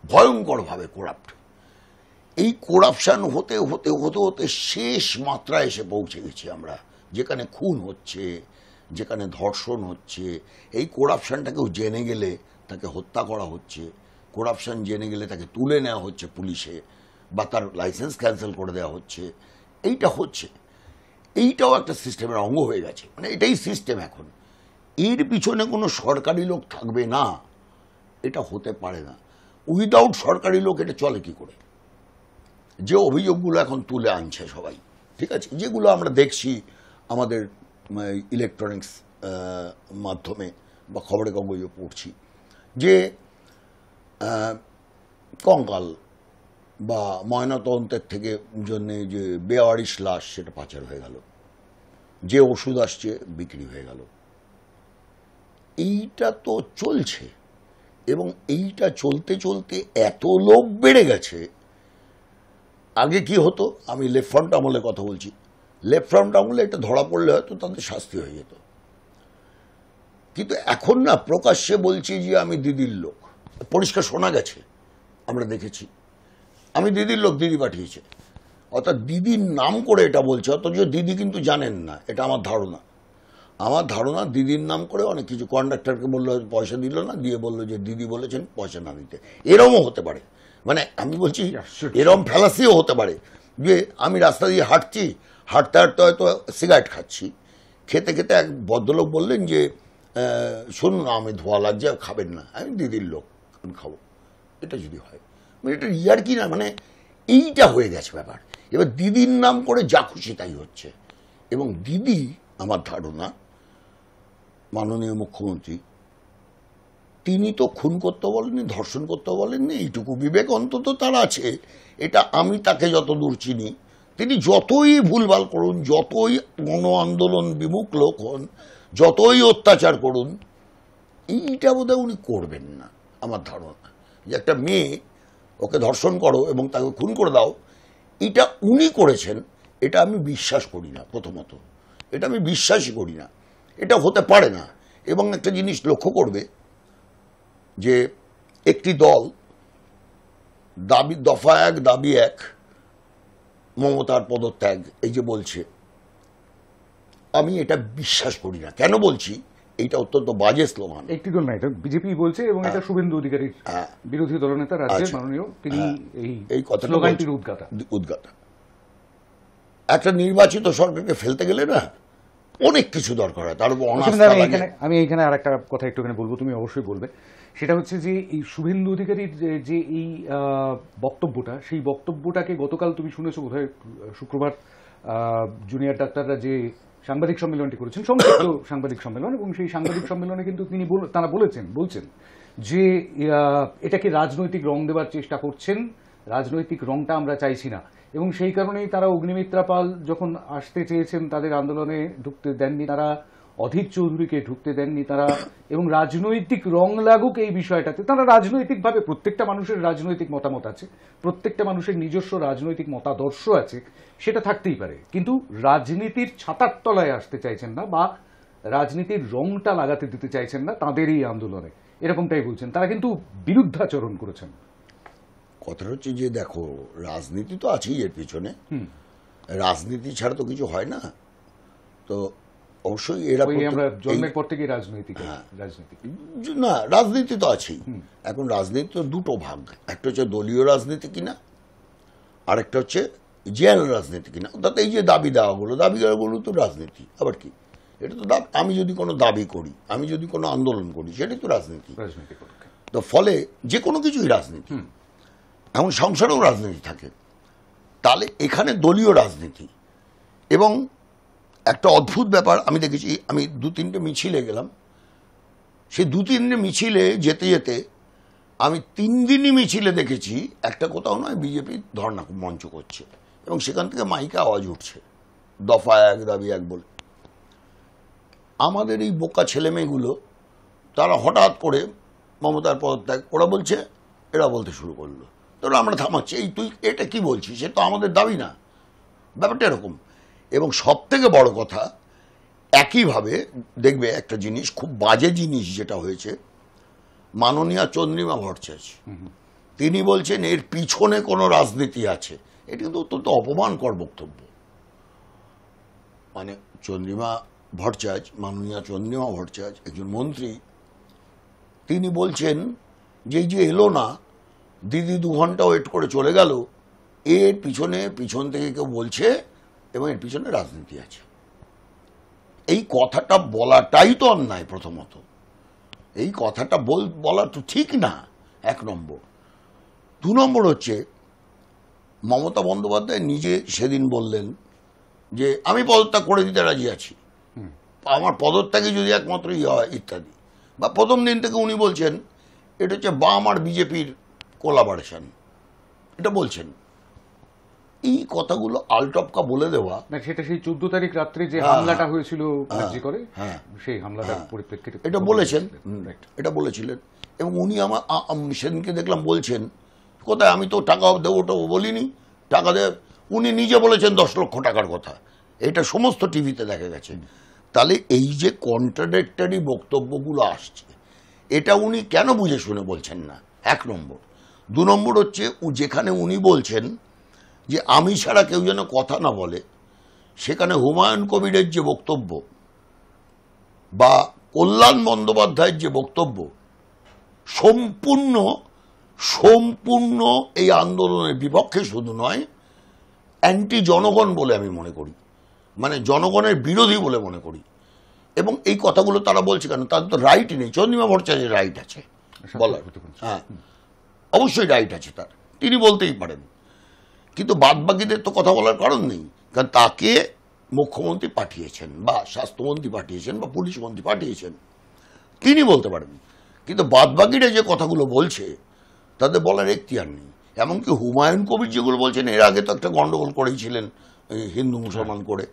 ভয়ঙ্করভাবে করাপ্ট, এই করাপশন হতে হতে হতে হতে শেষ মাত্রায় এসে পৌঁছে গেছি আমরা, যেখানে খুন হচ্ছে, যেখানে ধর্ষণ হচ্ছে। এই করাপশনটাকেও জেনে গেলে তাকে হত্যা করা হচ্ছে, করাপশন জেনে গেলে তাকে তুলে নেওয়া হচ্ছে পুলিশে, বা তার লাইসেন্স ক্যান্সেল করে দেওয়া হচ্ছে। এইটা হচ্ছে, এইটাও একটা সিস্টেমের অঙ্গ হয়ে গেছে, মানে এটাই সিস্টেম এখন। এর পিছনে কোনো সরকারি লোক থাকবে না, এটা হতে পারে না। উইদাউট সরকারি লোক এটা চলে কি করে? যে অভিযোগগুলো এখন তুলে আনছে সবাই, ঠিক আছে, যেগুলো আমরা দেখছি আমাদের ইলেকট্রনিক্স মাধ্যমে বা খবরে কাগজে পড়ছি, যে কঙ্কাল বা ময়নাতদন্তের থেকে জন্যে যে বেওয়ারিশ লাশ সেটা পাচার হয়ে গেল, যে ওষুধ আসছে বিক্রি হয়ে গেল। এইটা তো চলছে, এবং এইটা চলতে চলতে এত লোভ বেড়ে গেছে। আগে কি হতো, আমি লেফট ফ্রন্ট আমলে কথা বলছি, লেফট ফ্রন্ট আমলে এটা ধরা পড়লে হয়তো তাদের শাস্তি হয়ে যেত, কিন্তু এখন না প্রকাশ্যে বলছি যে আমি দিদির লোক, পরিষ্কার শোনা গেছে, আমরা দেখেছি আমি দিদির লোক, দিদি পাঠিয়েছে, অর্থাৎ দিদির নাম করে এটা বলছে, অথচ দিদি কিন্তু জানেন না, এটা আমার ধারণা। আমার ধারণা দিদির নাম করে অনেক কিছু, কন্ডাক্টরকে বললো পয়সা দিল না, দিয়ে বললো যে দিদি বলেছেন পয়সা না দিতে, এরমও হতে পারে। মানে আমি বলছি এরম ফ্যালাসিও হতে পারে, যে আমি রাস্তা দিয়ে হাঁটছি, হাঁটতে হাঁটতে হয়তো সিগারেট খাচ্ছি, খেতে খেতে এক ভদ্রলোক বললেন যে শুনুন আমি ধোয়া লাগছে, খাবেন না, আমি দিদির লোক, আমি খাবো। এটা যদি হয়, মানে এটা ইয়ার কি না, মানে এইটা হয়ে গেছে ব্যাপার। এবার দিদির নাম করে যা খুশি তাই হচ্ছে, এবং দিদি আমার ধারণা মাননীয় মুখ্যমন্ত্রী তিনি তো খুন করতে বলেননি, ধর্ষণ করতে বলেননি, এইটুকু বিবেক অন্তত তার আছে। এটা আমি তাকে যতদূর চিনি, তিনি যতই ভুলভাল করুন, যতই গণ আন্দোলন বিমুখ লোক হন, যতই অত্যাচার করুন, এইটা বোধহয় উনি করবেন না। আমার ধারণা যে একটা মেয়ে, ওকে ধর্ষণ করো এবং তাকে খুন করে দাও, এটা উনি করেছেন, এটা আমি বিশ্বাস করি না। প্রথমত এটা আমি বিশ্বাসই করি না, এটা হতে পারে না। এবং একটা জিনিস লক্ষ্য করবে যে একটি দল দাবি দফা এক দাবি এক, মমতার পদত্যাগ, এই যে বলছে, আমি এটা বিশ্বাস করি না। কেন বলছি, এইটা অত্যন্ত বাজে স্লোগান। একটি দল না, এটা বিজেপি বলছে, এবং এটা শুভেন্দু অধিকারীর বিরোধী দলনেতা রাজ্যের মাননীয়, তিনি এই স্লোগানটির উদ্গাতা। একটা নির্বাচিত সরকারকে ফেলতে গেলে না অনেক কিছু দরকার হয়, তার উপর আমি এইখানে আর একটা কথা একটুখানি বলবো, তুমি অবশ্যই বলবে। সেটা হচ্ছে যে এই শুভেন্দু অধিকারীর যে এই বক্তব্যটা, সেই বক্তব্যটাকে গতকাল তুমি শুনেছো বোধহয়, শুক্রবার জুনিয়র ডাক্তাররা যে সাংবাদিক সম্মেলনটি করেছেন, সংক্ষিপ্ত সাংবাদিক সম্মেলন, এবং সেই সাংবাদিক সম্মেলনে কিন্তু তারা বলছেন যে এটাকে রাজনৈতিক রং দেওয়ার চেষ্টা করছেন, রাজনৈতিক রংটা আমরা চাইছি না, এবং সেই কারণেই তারা অগ্নিমিত্রা পাল যখন আসতে চেয়েছেন তাদের আন্দোলনে ঢুকতে দেননি তারা, অধীর চৌধুরীকে ঢুকতে দেননি তারা, এবং রাজনৈতিক রং লাগুক এই বিষয়টাতে তারা রাজনৈতিকভাবে, প্রত্যেকটা মানুষের রাজনৈতিক মতামত আছে, প্রত্যেকটা মানুষের নিজস্ব রাজনৈতিক মতাদর্শ আছে, সেটা থাকতেই পারে, কিন্তু রাজনীতির ছাতার তলায় আসতে চাইছেন না, বা রাজনীতির রংটা লাগাতে দিতে চাইছেন না তাদের এই আন্দোলনে, এরকমটাই বলছেন তারা, কিন্তু বিরুদ্ধাচরণ করেছেন। কথাটা হচ্ছে যে দেখো, রাজনীতি তো আছেই এর পিছনে, রাজনীতি ছাড়া তো কিছু হয় না। তো অবশ্যই এরা আমরা জন্মের পর থেকে রাজনীতি না, রাজনীতি তো আছেই। এখন রাজনীতি তো দুটো ভাগ, একটা হচ্ছে দলীয় রাজনীতি কিনা, আরেকটা হচ্ছে জেনারেল রাজনীতি কিনা। অর্থাৎ এই যে দাবি দেওয়াগুলো তো রাজনীতি। আবার কি, এটা তো আমি যদি কোনো দাবি করি, আমি যদি কোনো আন্দোলন করি, সেটাই তো রাজনীতি। তো ফলে যে কোনো কিছুই রাজনীতি, এমন সংসারেও রাজনীতি থাকে। তাহলে এখানে দলীয় রাজনীতি, এবং একটা অদ্ভুত ব্যাপার আমি দেখেছি, আমি 2-3টে মিছিলে গেলাম, সেই 2-3টে মিছিলে যেতে যেতে আমি 3 দিনই মিছিলে দেখেছি একটা কোথাও নয় বিজেপি ধর্ণা মঞ্চ করছে, এবং সেখান থেকে মাইকে আওয়াজ উঠছে দফা এক দাবি এক বলে। আমাদের এই বোকা ছেলেমেয়েগুলো তারা হঠাৎ করে মমতার পদত্যাগ, ওরা বলছে, এরা বলতে শুরু করলো, তো আমরা থামাচ্ছি, এই তুই এটা কি বলছিস, সে তো আমাদের দাবি না, ব্যাপারটা এরকম। এবং সব থেকে বড় কথা, একইভাবে দেখবে একটা জিনিস, খুব বাজে জিনিস যেটা হয়েছে, মাননীয়া চন্দ্রিমা ভট্টাচার্য তিনি বলছেন এর পিছনে কোনো রাজনীতি আছে। এটা কিন্তু অত্যন্ত অপমানকর বক্তব্য। মানে চন্দ্রিমা ভট্টাচার্য, মাননীয়া চন্দ্রিমা ভট্টাচার্য একজন মন্ত্রী, তিনি বলছেন যে এই যে এলো না, দিদি 2 ঘন্টা ওয়েট করে চলে গেল, এর পিছন থেকে কেউ বলছে এবং এর পিছনে রাজনীতি আছে। এই কথাটা বলাটাই তো অন্যায়। প্রথমত এই কথাটা বলা তো ঠিক না, 1 নম্বর। 2 নম্বর হচ্ছে, মমতা বন্দ্যোপাধ্যায় নিজে সেদিন বললেন যে আমি পদত্যাগ করে দিতে রাজি আছি, আমার পদত্যাগে যদি একমাত্র হয় ইত্যাদি, বা প্রথম দিন থেকে উনি বলছেন এটা হচ্ছে বাম আর বিজেপির কোলাবোরেশন, এটা বলছেন। এই কথাগুলো আলটপকা বলে দেওয়া, না সেটা সেই 14 তারিখ রাত্রে যে হামলাটা হয়েছিল করে, সেই হামলাটার পরিপ্রেক্ষিতে এটা বলেছেন, Right. এটা বলেছিলেন। এবং উনি সেদিনকে দেখলাম বলছেন, কোথায় আমি তো টাকা দেবো ওটাও বলিনি, টাকা দেব, উনি নিজে বলেছেন 10 লক্ষ টাকার কথা, এটা সমস্ত টিভিতে দেখা গেছে। তাহলে এই যে কন্ট্রাডিক্টরি বক্তব্যগুলো আসছে, এটা উনি কেন বুঝে শুনে বলছেন না, 1 নম্বর। 2 নম্বর হচ্ছে, যেখানে উনি বলছেন যে আমি ছাড়া কেউ যেন কথা না বলে, সেখানে হুমায়ুন কবিরের যে বক্তব্য বা কল্যাণ বন্দ্যোপাধ্যায়ের যে বক্তব্য, সম্পূর্ণ এই আন্দোলনের বিপক্ষে শুধু নয়, অ্যান্টি জনগণ বলে আমি মনে করি, মানে জনগণের বিরোধী বলে মনে করি। এবং এই কথাগুলো তারা বলছে কেন, তাদের তো রাইট নেই। চন্দ্রিমা ভট্টাচার্যের রাইট আছে বলার, হ্যাঁ অবশ্যই রাইট আছে তার, তিনি বলতেই পারেন, কিন্তু বাদবাকিদের তো কথা বলার কারণ নেই, কারণ তাকে মুখ্যমন্ত্রী পাঠিয়েছেন বা স্বাস্থ্যমন্ত্রী পাঠিয়েছেন বা পুলিশ মন্ত্রী পাঠিয়েছেন, তিনি বলতে পারেন। কিন্তু বাদবাকিরা যে কথাগুলো বলছে তাদের বলার এখতিয়ার নেই। এমনকি হুমায়ুন কবির যেগুলো বলছেন, এর আগে তো একটা গন্ডগোল করেইছিলেন হিন্দু মুসলমান করে,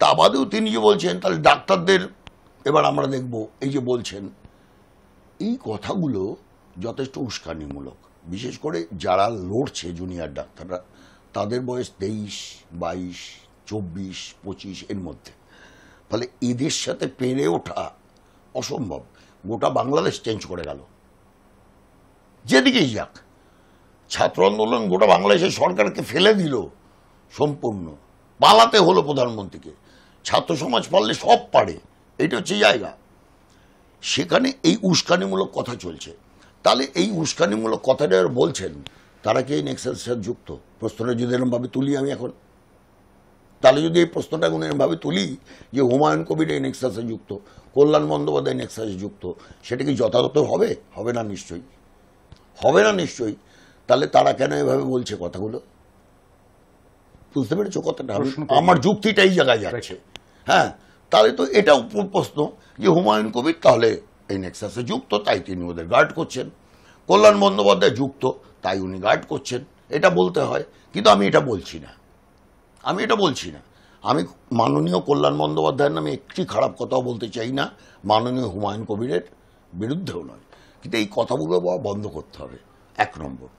তা বাদেও তিনি যে বলছেন, তাহলে ডাক্তারদের এবার আমরা দেখব, এই যে বলছেন, এই কথাগুলো যথেষ্ট উস্কানিমূলক। বিশেষ করে যারা লড়ছে জুনিয়র ডাক্তাররা, তাদের বয়স 23, 22, 24, 25 এর মধ্যে। ফলে এদের সাথে পেরে ওঠা অসম্ভব। গোটা বাংলাদেশ চেঞ্জ করে গেল, যেদিকেই যাক। ছাত্র আন্দোলন গোটা বাংলাদেশের সরকারকে ফেলে দিল সম্পূর্ণ, পালাতে হলো প্রধানমন্ত্রীকে। ছাত্র সমাজ পারলে সব পারে, এটা হচ্ছে জায়গা। সেখানে এই উস্কানিমূলক কথা চলছে। তাহলে এই উস্কানিমূলক কথাটা বলছেন, তারা কি এই নেক্সাসের সাথে যুক্ত? প্রশ্নটা যদি এরকমভাবে তুলি আমি এখন, তাহলে যদি এই প্রশ্নটা এখন এরকমভাবে তুলি যে হুমায়ুন কবির এই নেক্সাসে যুক্ত, কল্যাণ বন্দ্যোপাধ্যায় নেক্সাসে যুক্ত, সেটা কি যথাযথ হবে? হবে না নিশ্চয়ই, হবে না নিশ্চয়ই। তাহলে তারা কেন এভাবে বলছে কথাগুলো? বুঝতে পেরেছো কথাটা? আমার যুক্তিটা এই জায়গায় যাচ্ছে। হ্যাঁ, তাহলে তো এটাও প্রশ্ন যে হুমায়ুন কবির তাহলে এই নেক্সাসে যুক্ত, তাই তিনি ওদের গার্ড করছেন। কল্যাণ বন্দ্যোপাধ্যায় যুক্ত, তাই উনি গার্ড করছেন, এটা বলতে হয়। কিন্তু আমি এটা বলছি না, আমি এটা বলছি না। আমি মাননীয় কল্যাণ বন্দ্যোপাধ্যায়ের নামে একটি খারাপ কথাও বলতে চাই না, মাননীয় হুমায়ুন কবিরের বিরুদ্ধেও নয়। কিন্তু এই কথাগুলো বন্ধ করতে হবে, 1 নম্বর।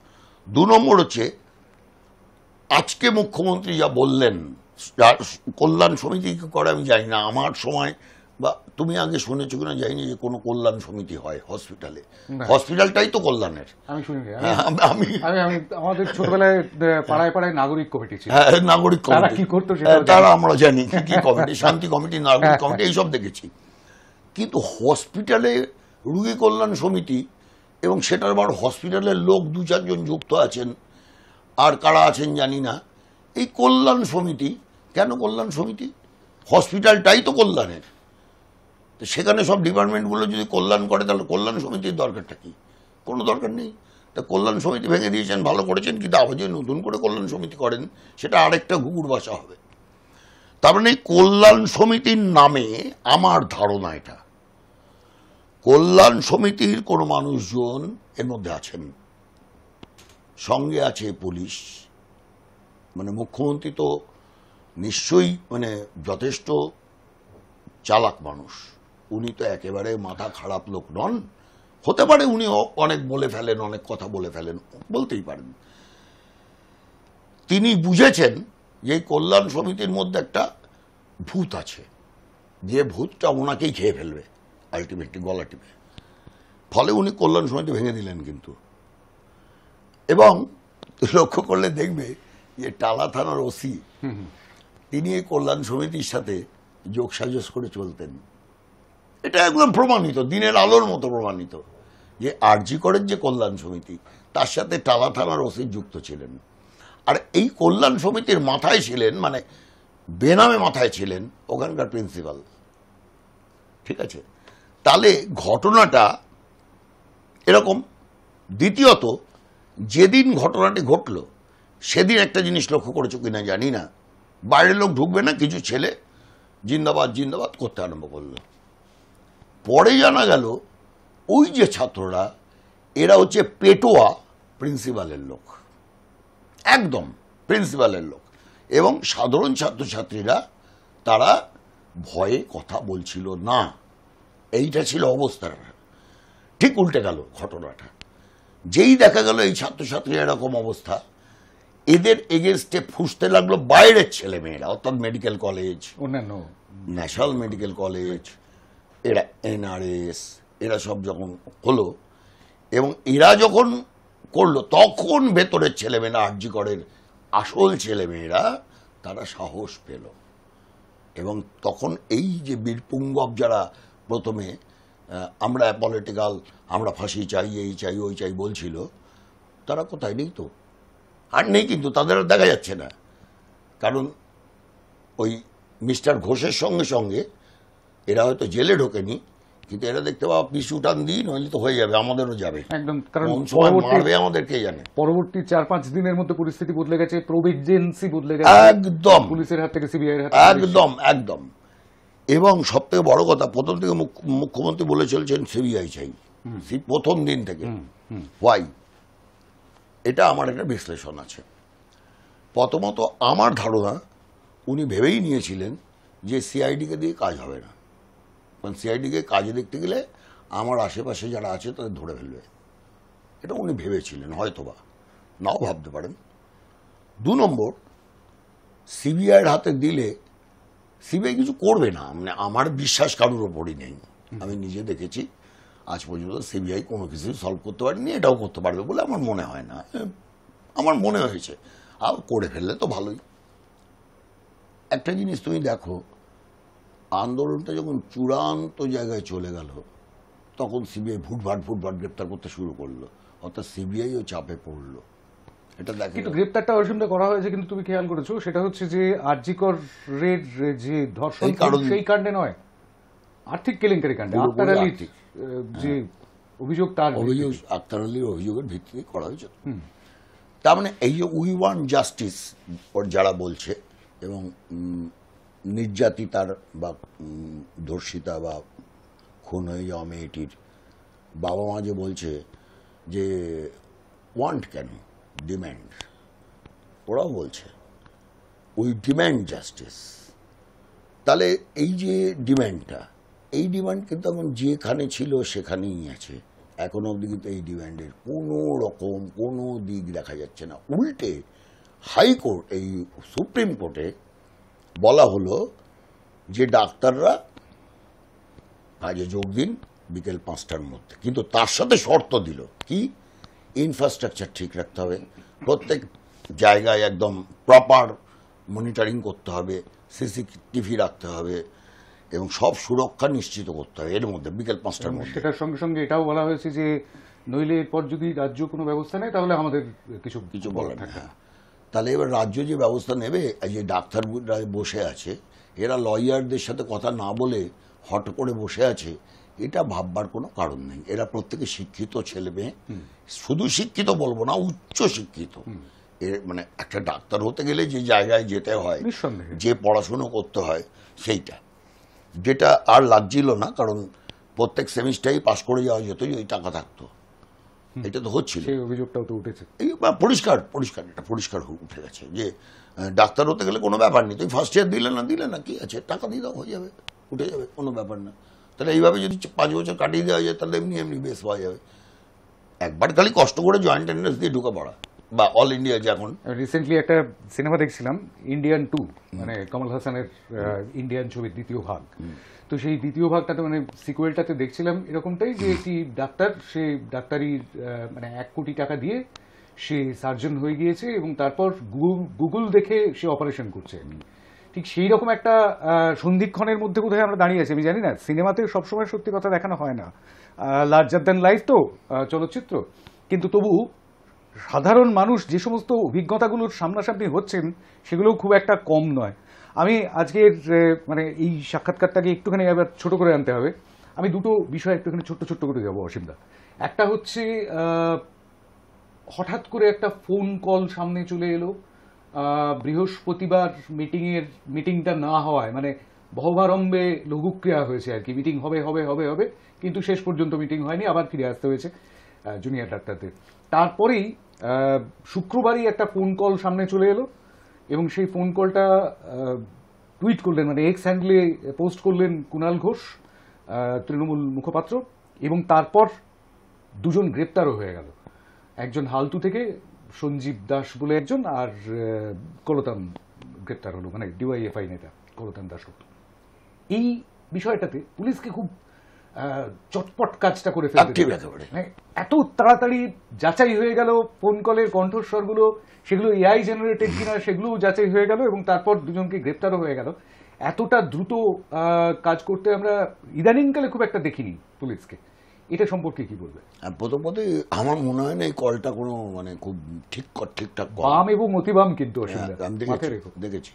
2 নম্বর হচ্ছে, আজকে মুখ্যমন্ত্রী যা বললেন, কল্যাণ সমিতি কি করে আমি জানি না, আমার সময় বা তুমি আগে শুনেছো কিনা জানি যে কোনো কল্যাণ সমিতি হয় হসপিটালে, হসপিটালটাই তো কল্যাণের। আমি শুনি, আমি আমাদের ছোটবেলায় পাড়ায় পাড়ায় নাগরিক কমিটি ছিল, নাগরিক কমিটি কি করতো তারা আমরা জানি কি কমিটি, শান্তি কমিটি, নাগরিক কমিটি, এইসব দেখেছি। কিন্তু হসপিটালে রোগী কল্যাণ সমিতি, এবং সেটার আবার হসপিটালের লোক 2-4 জন যুক্ত আছেন, আর কারা আছেন জানি না। এই কল্যাণ সমিতি কেন? কল্যাণ সমিতি, হসপিটালটাই তো কল্যাণের, তো সেখানে সব ডিপার্টমেন্টগুলো যদি কল্যাণ করে, তাহলে কল্যাণ সমিতির দরকারটা কি? কোনো দরকার নেই। তা কল্যাণ সমিতি ভেঙে দিয়েছেন, ভালো করেছেন, কিন্তু আবার যদি নতুন করে কল্যাণ সমিতি করেন, সেটা আরেকটা ঘুঘুর বাসা হবে। তার মানে কল্যাণ সমিতির নামে, আমার ধারণা এটা, কল্যাণ সমিতির কোনো মানুষজন এর মধ্যে আছেন, সঙ্গে আছে পুলিশ। মানে মুখ্যমন্ত্রী তো নিশ্চয়ই মানে যথেষ্ট চালাক মানুষ, উনি তো একেবারে মাথা খারাপ লোক নন। হতে পারে উনি অনেক বলে ফেলেন, অনেক কথা বলে ফেলেন, বলতেই পারেন। তিনি বুঝেছেন যে এই কল্যাণ সমিতির মধ্যে একটা ভূত আছে, যে ভূতটা ওনাকেই খেয়ে ফেলবে আলটিমেটলি, গলা টিপে। ফলে উনি কল্যাণ সমিতি ভেঙে দিলেন কিন্তু। এবং লক্ষ্য করলে দেখবে যে টালা থানার ওসি তিনি এই কল্যাণ সমিতির সাথে যোগসাজশ করে চলতেন। এটা একদম প্রমাণিত, দিনের আলোর মতো প্রমাণিত, যে আরজি করেন যে কল্যাণ সমিতি, তার সাথে টালা থানার ওসি যুক্ত ছিলেন। আর এই কল্যাণ সমিতির মাথায় ছিলেন, মানে বেনামে মাথায় ছিলেন ওখানকার প্রিন্সিপাল। ঠিক আছে, তাহলে ঘটনাটা এরকম। দ্বিতীয়ত, যেদিন ঘটনাটি ঘটল সেদিন একটা জিনিস লক্ষ্য করেছো কিনা জানি না, বাইরের লোক ঢুকবে না, কিছু ছেলে জিন্দাবাদ জিন্দাবাদ করতে আরম্ভ করলো। পরে জানা গেল ওই যে ছাত্ররা, এরা হচ্ছে পেটোয়া প্রিন্সিপালের লোক, একদম প্রিন্সিপালের লোক। এবং সাধারণ ছাত্রছাত্রীরা তারা ভয়ে কথা বলছিল না। এইটা ছিল অবস্থাটা। ঠিক উল্টে গেল ঘটনাটা। যেই দেখা গেল এই ছাত্রছাত্রীরা এরকম অবস্থা, এদের এগেনস্টে ফুসতে লাগলো বাইরের ছেলে মেয়েরা, অর্থাৎ মেডিকেল কলেজ, অন্যান্য ন্যাশনাল মেডিকেল কলেজ, এরা NRS, এরা সব যখন হলো এবং এরা যখন করলো, তখন ভেতরের ছেলেমেয়েরা, আরজি করের আসল ছেলেমেয়েরা, তারা সাহস পেল। এবং তখন এই যে বীরপুঙ্গব যারা প্রথমে আমরা পলিটিক্যাল, আমরা ফাঁসি চাই, এই চাই, ওই চাই বলছিল, তারা কোথায়? নেই তো, আর নেই, কিন্তু তাদের আর দেখা যাচ্ছে না। কারণ ওই মিস্টার ঘোষের সঙ্গে সঙ্গে এরা হয়তো জেলে ঢোকেনি, কিন্তু এরা দেখতে পাওয়া পিছু টান দিই, নইলে তো হয়ে যাবে, আমাদেরও যাবে একদম। কারণ কোন সময় মারবে আমাদের কে জানে। পরবর্তী 4-5 দিনের মধ্যে পরিস্থিতি বদলে গেছে, প্রভিজেন্সি বদলে গেছে, একদম পুলিশের হাত থেকে সিবিআই এর হাতে। একদম একদম। এবং সব থেকে বড় কথা, প্রথম থেকে মুখ্যমন্ত্রী বলে চলছেন সিবিআই চাই, প্রথম দিন থেকে। ওয়াই? এটা আমার একটা বিশ্লেষণ আছে। প্রথমত আমার ধারণা, উনি ভেবেই নিয়েছিলেন যে সিআইডিকে দিয়ে কাজ হবে না, কারণ সিআইডিকে কাজে দেখতে গেলে আমার আশেপাশে যারা আছে তাদের ধরে ফেলবে। এটা উনি ভেবেছিলেন, হয়তোবা নাও ভাবতে পারেন। 2 নম্বর, সিবিআইয়ের হাতে দিলে সিবিআই কিছু করবে না, মানে আমার বিশ্বাস কারোর ওপরই নেই। আমি নিজে দেখেছি আজ পর্যন্ত সিবিআই কোনো কিছু সলভ করতে পারেনি, এটাও করতে পারবে বলে আমার মনে হয় না। আমার মনে হয়েছে, আর করে ফেললে তো ভালোই। একটা জিনিস তুমি দেখো, আন্দোলনটা যখন চূড়ান্ত জায়গায় চলে গেল, তখন সিবিআই ভুটভাট গ্রেপ্তার করতে শুরু করলো, অর্থাৎ সিবিআইও চাপে পড়লো। এটা দেখে। কিন্তু গ্রেপ্তারটা অসীমটা করা হয়েছে, কিন্তু তুমি খেয়াল করেছো, সেটা হচ্ছে যে আরজিকরের যে ধর্ষণ, সেই কাণ্ডে নয়, আর্থিক কেলেঙ্কারি কাণ্ডে। আক্তার আলীর যে অভিযোগ, তার অভিযোগ, আক্তার আলীর অভিযোগের ভিত্তিতে করা হয়েছে। তার মানে এই যে উই ওয়ান্ট জাস্টিস যারা বলছে, এবং নির্যাতিতার বা ধর্ষিতা বা খুন হয়ে যাওয়া মেয়েটির বাবা মা যে বলছে যে ওয়ান্ট কেন, ডিম্যান্ড, ওরাও বলছে উই ডিম্যান্ড জাস্টিস। তাহলে এই যে ডিম্যান্ডটা, এই ডিমান্ড কিন্তু এখন যেখানে ছিল সেখানেই আছে। এখন অবধি কিন্তু এই ডিমান্ডের কোনো রকম কোনো দিক দেখা যাচ্ছে না। উল্টে হাইকোর্ট, এই সুপ্রিম কোর্টে বলা হলো যে ডাক্তাররা কাজে যোগ দিন বিকেল 5টার মধ্যে, কিন্তু তার সাথে শর্ত দিল কি, ইনফ্রাস্ট্রাকচার ঠিক রাখতে হবে, প্রত্যেক জায়গায় একদম প্রপার মনিটরিং করতে হবে, সিসিটিভি রাখতে হবে, এবং সব সুরক্ষা নিশ্চিত করতে হবে এর মধ্যে বিকেল 5টার মধ্যে। সেটার সঙ্গে সঙ্গে এটাও বলা হয়েছে যে নইলে এরপর যদি রাজ্য কোনো ব্যবস্থা নেয় তাহলে আমাদের কিছু বলার থাকে না। তাহলে এবার রাজ্য যে ব্যবস্থা নেবে, যে ডাক্তাররা বসে আছে, এরা লয়ারদের সাথে কথা না বলে হট করে বসে আছে, এটা ভাববার কোনো কারণ নেই। এরা প্রত্যেকে শিক্ষিত ছেলে মেয়ে, শুধু শিক্ষিত বলবো না, উচ্চ শিক্ষিত। মানে একটা ডাক্তার হতে গেলে যে জায়গায় যেতে হয়, যে পড়াশুনো করতে হয়, সেইটা যেটা আর লাগছিল না, কারণ প্রত্যেক সেমিস্টারেই পাশ করে যাওয়া যেত যদি টাকা থাকতো। এটা তো হচ্ছিল, সেই অভিযোগটাও তো উঠেছে। এই পরিষ্কার এটা পরিষ্কার উঠে গেছে যে ডাক্তার হতে গেলে কোনো ব্যাপার নেই, তুমি ফার্স্ট ইয়ার দিলে না কি আছে, টাকা দিয়ে দাও, হয়ে যাবে, উঠে যাবে, কোনো ব্যাপার না। তাহলে এইভাবে যদি 5 বছর কাটিয়ে দেওয়া যায় তাহলে এমনি এমনি বেশ পাওয়া যাবে। একবার খালি কষ্ট করে জয়েন্ট এন্ট্রান্স দিয়ে ঢুকে পড়া, বা অল ইন্ডিয়া যে এখন। রিসেন্টলি একটা সিনেমা দেখছিলাম, ইন্ডিয়ান 2, মানে কমল হাসানের ইন্ডিয়ান ছবির দ্বিতীয় ভাগ। তো সেই দ্বিতীয় ভাগটাতে মানে সিকুয়েলটাতে দেখছিলাম এরকমটাই, যে একটি ডাক্তার, সে ডাক্তারির মানে 1 কোটি টাকা দিয়ে সে সার্জন হয়ে গিয়েছে এবং তারপর গুগল দেখে সে অপারেশন করছে। ঠিক সেই রকম একটা সন্ধিক্ষণের মধ্যে বোধহয় আমরা দাঁড়িয়ে আছি। আমি জানি না, সিনেমাতে সবসময় সত্যি কথা দেখানো হয় না, লার্জার দ্যান লাইফ তো চলচ্চিত্র, কিন্তু তবু সাধারণ মানুষ যে সমস্ত অভিজ্ঞতাগুলোর সামনাসামনি হচ্ছেন সেগুলোও খুব একটা কম নয়। আমি আজকের মানে এই সাক্ষাৎকারটাকে একটুখানি আবার ছোট করে আনতে হবে। আমি দুটো বিষয় একটুখানি ছোট্ট ছোট্ট করে যাবো অসীমদা। একটা হচ্ছে হঠাৎ করে একটা ফোন কল সামনে চলে এলো, বৃহস্পতিবার মিটিংটা না হওয়ায়, মানে বহবারম্ভে লঘুক্রিয়া হয়েছে আর কি, মিটিং হবে হবে হবে হবে, কিন্তু শেষ পর্যন্ত মিটিং হয়নি, আবার ফিরে আসতে হয়েছে জুনিয়র ডাক্তারদের। তারপরেই শুক্রবারই একটা ফোন কল সামনে চলে এলো এবং সেই ফোন কলটা টুইট করলেন, মানে এক্স হ্যান্ডলে পোস্ট করলেন কুণাল ঘোষ, তৃণমূল মুখপাত্র, এবং তারপর দুজন গ্রেপ্তারও হয়ে গেল। একজন হালতু থেকে সঞ্জীব দাস বলে একজন, আর কলতান গ্রেপ্তার হলো, মানে ডিওয়াইএফআই নেতা কলতান দাসগুপ্ত। এই বিষয়টাতে পুলিশকে খুব চটপট কাজটা করে ফেলতে, মানে এত তাড়াতাড়ি যাচাই হয়ে গেল ফোন কলের কণ্ঠস্বরগুলো, সেগুলো এআই জেনারেটেড কিনা সেগুলো যাচাই হয়ে গেল, এবং তারপর দুজনকে গ্রেপ্তারও হয়ে গেল। এতটা দ্রুত কাজ করতে আমরা ইদানিংকালে খুব একটা দেখিনি পুলিশকে। এটা সম্পর্কে কি বলবে? প্রথমত আমার মনে হয় না এই কলটা কোনো মানে খুব ঠিকঠাক বাম এবং অতিবাম, কিন্তু আমি দেখেছি।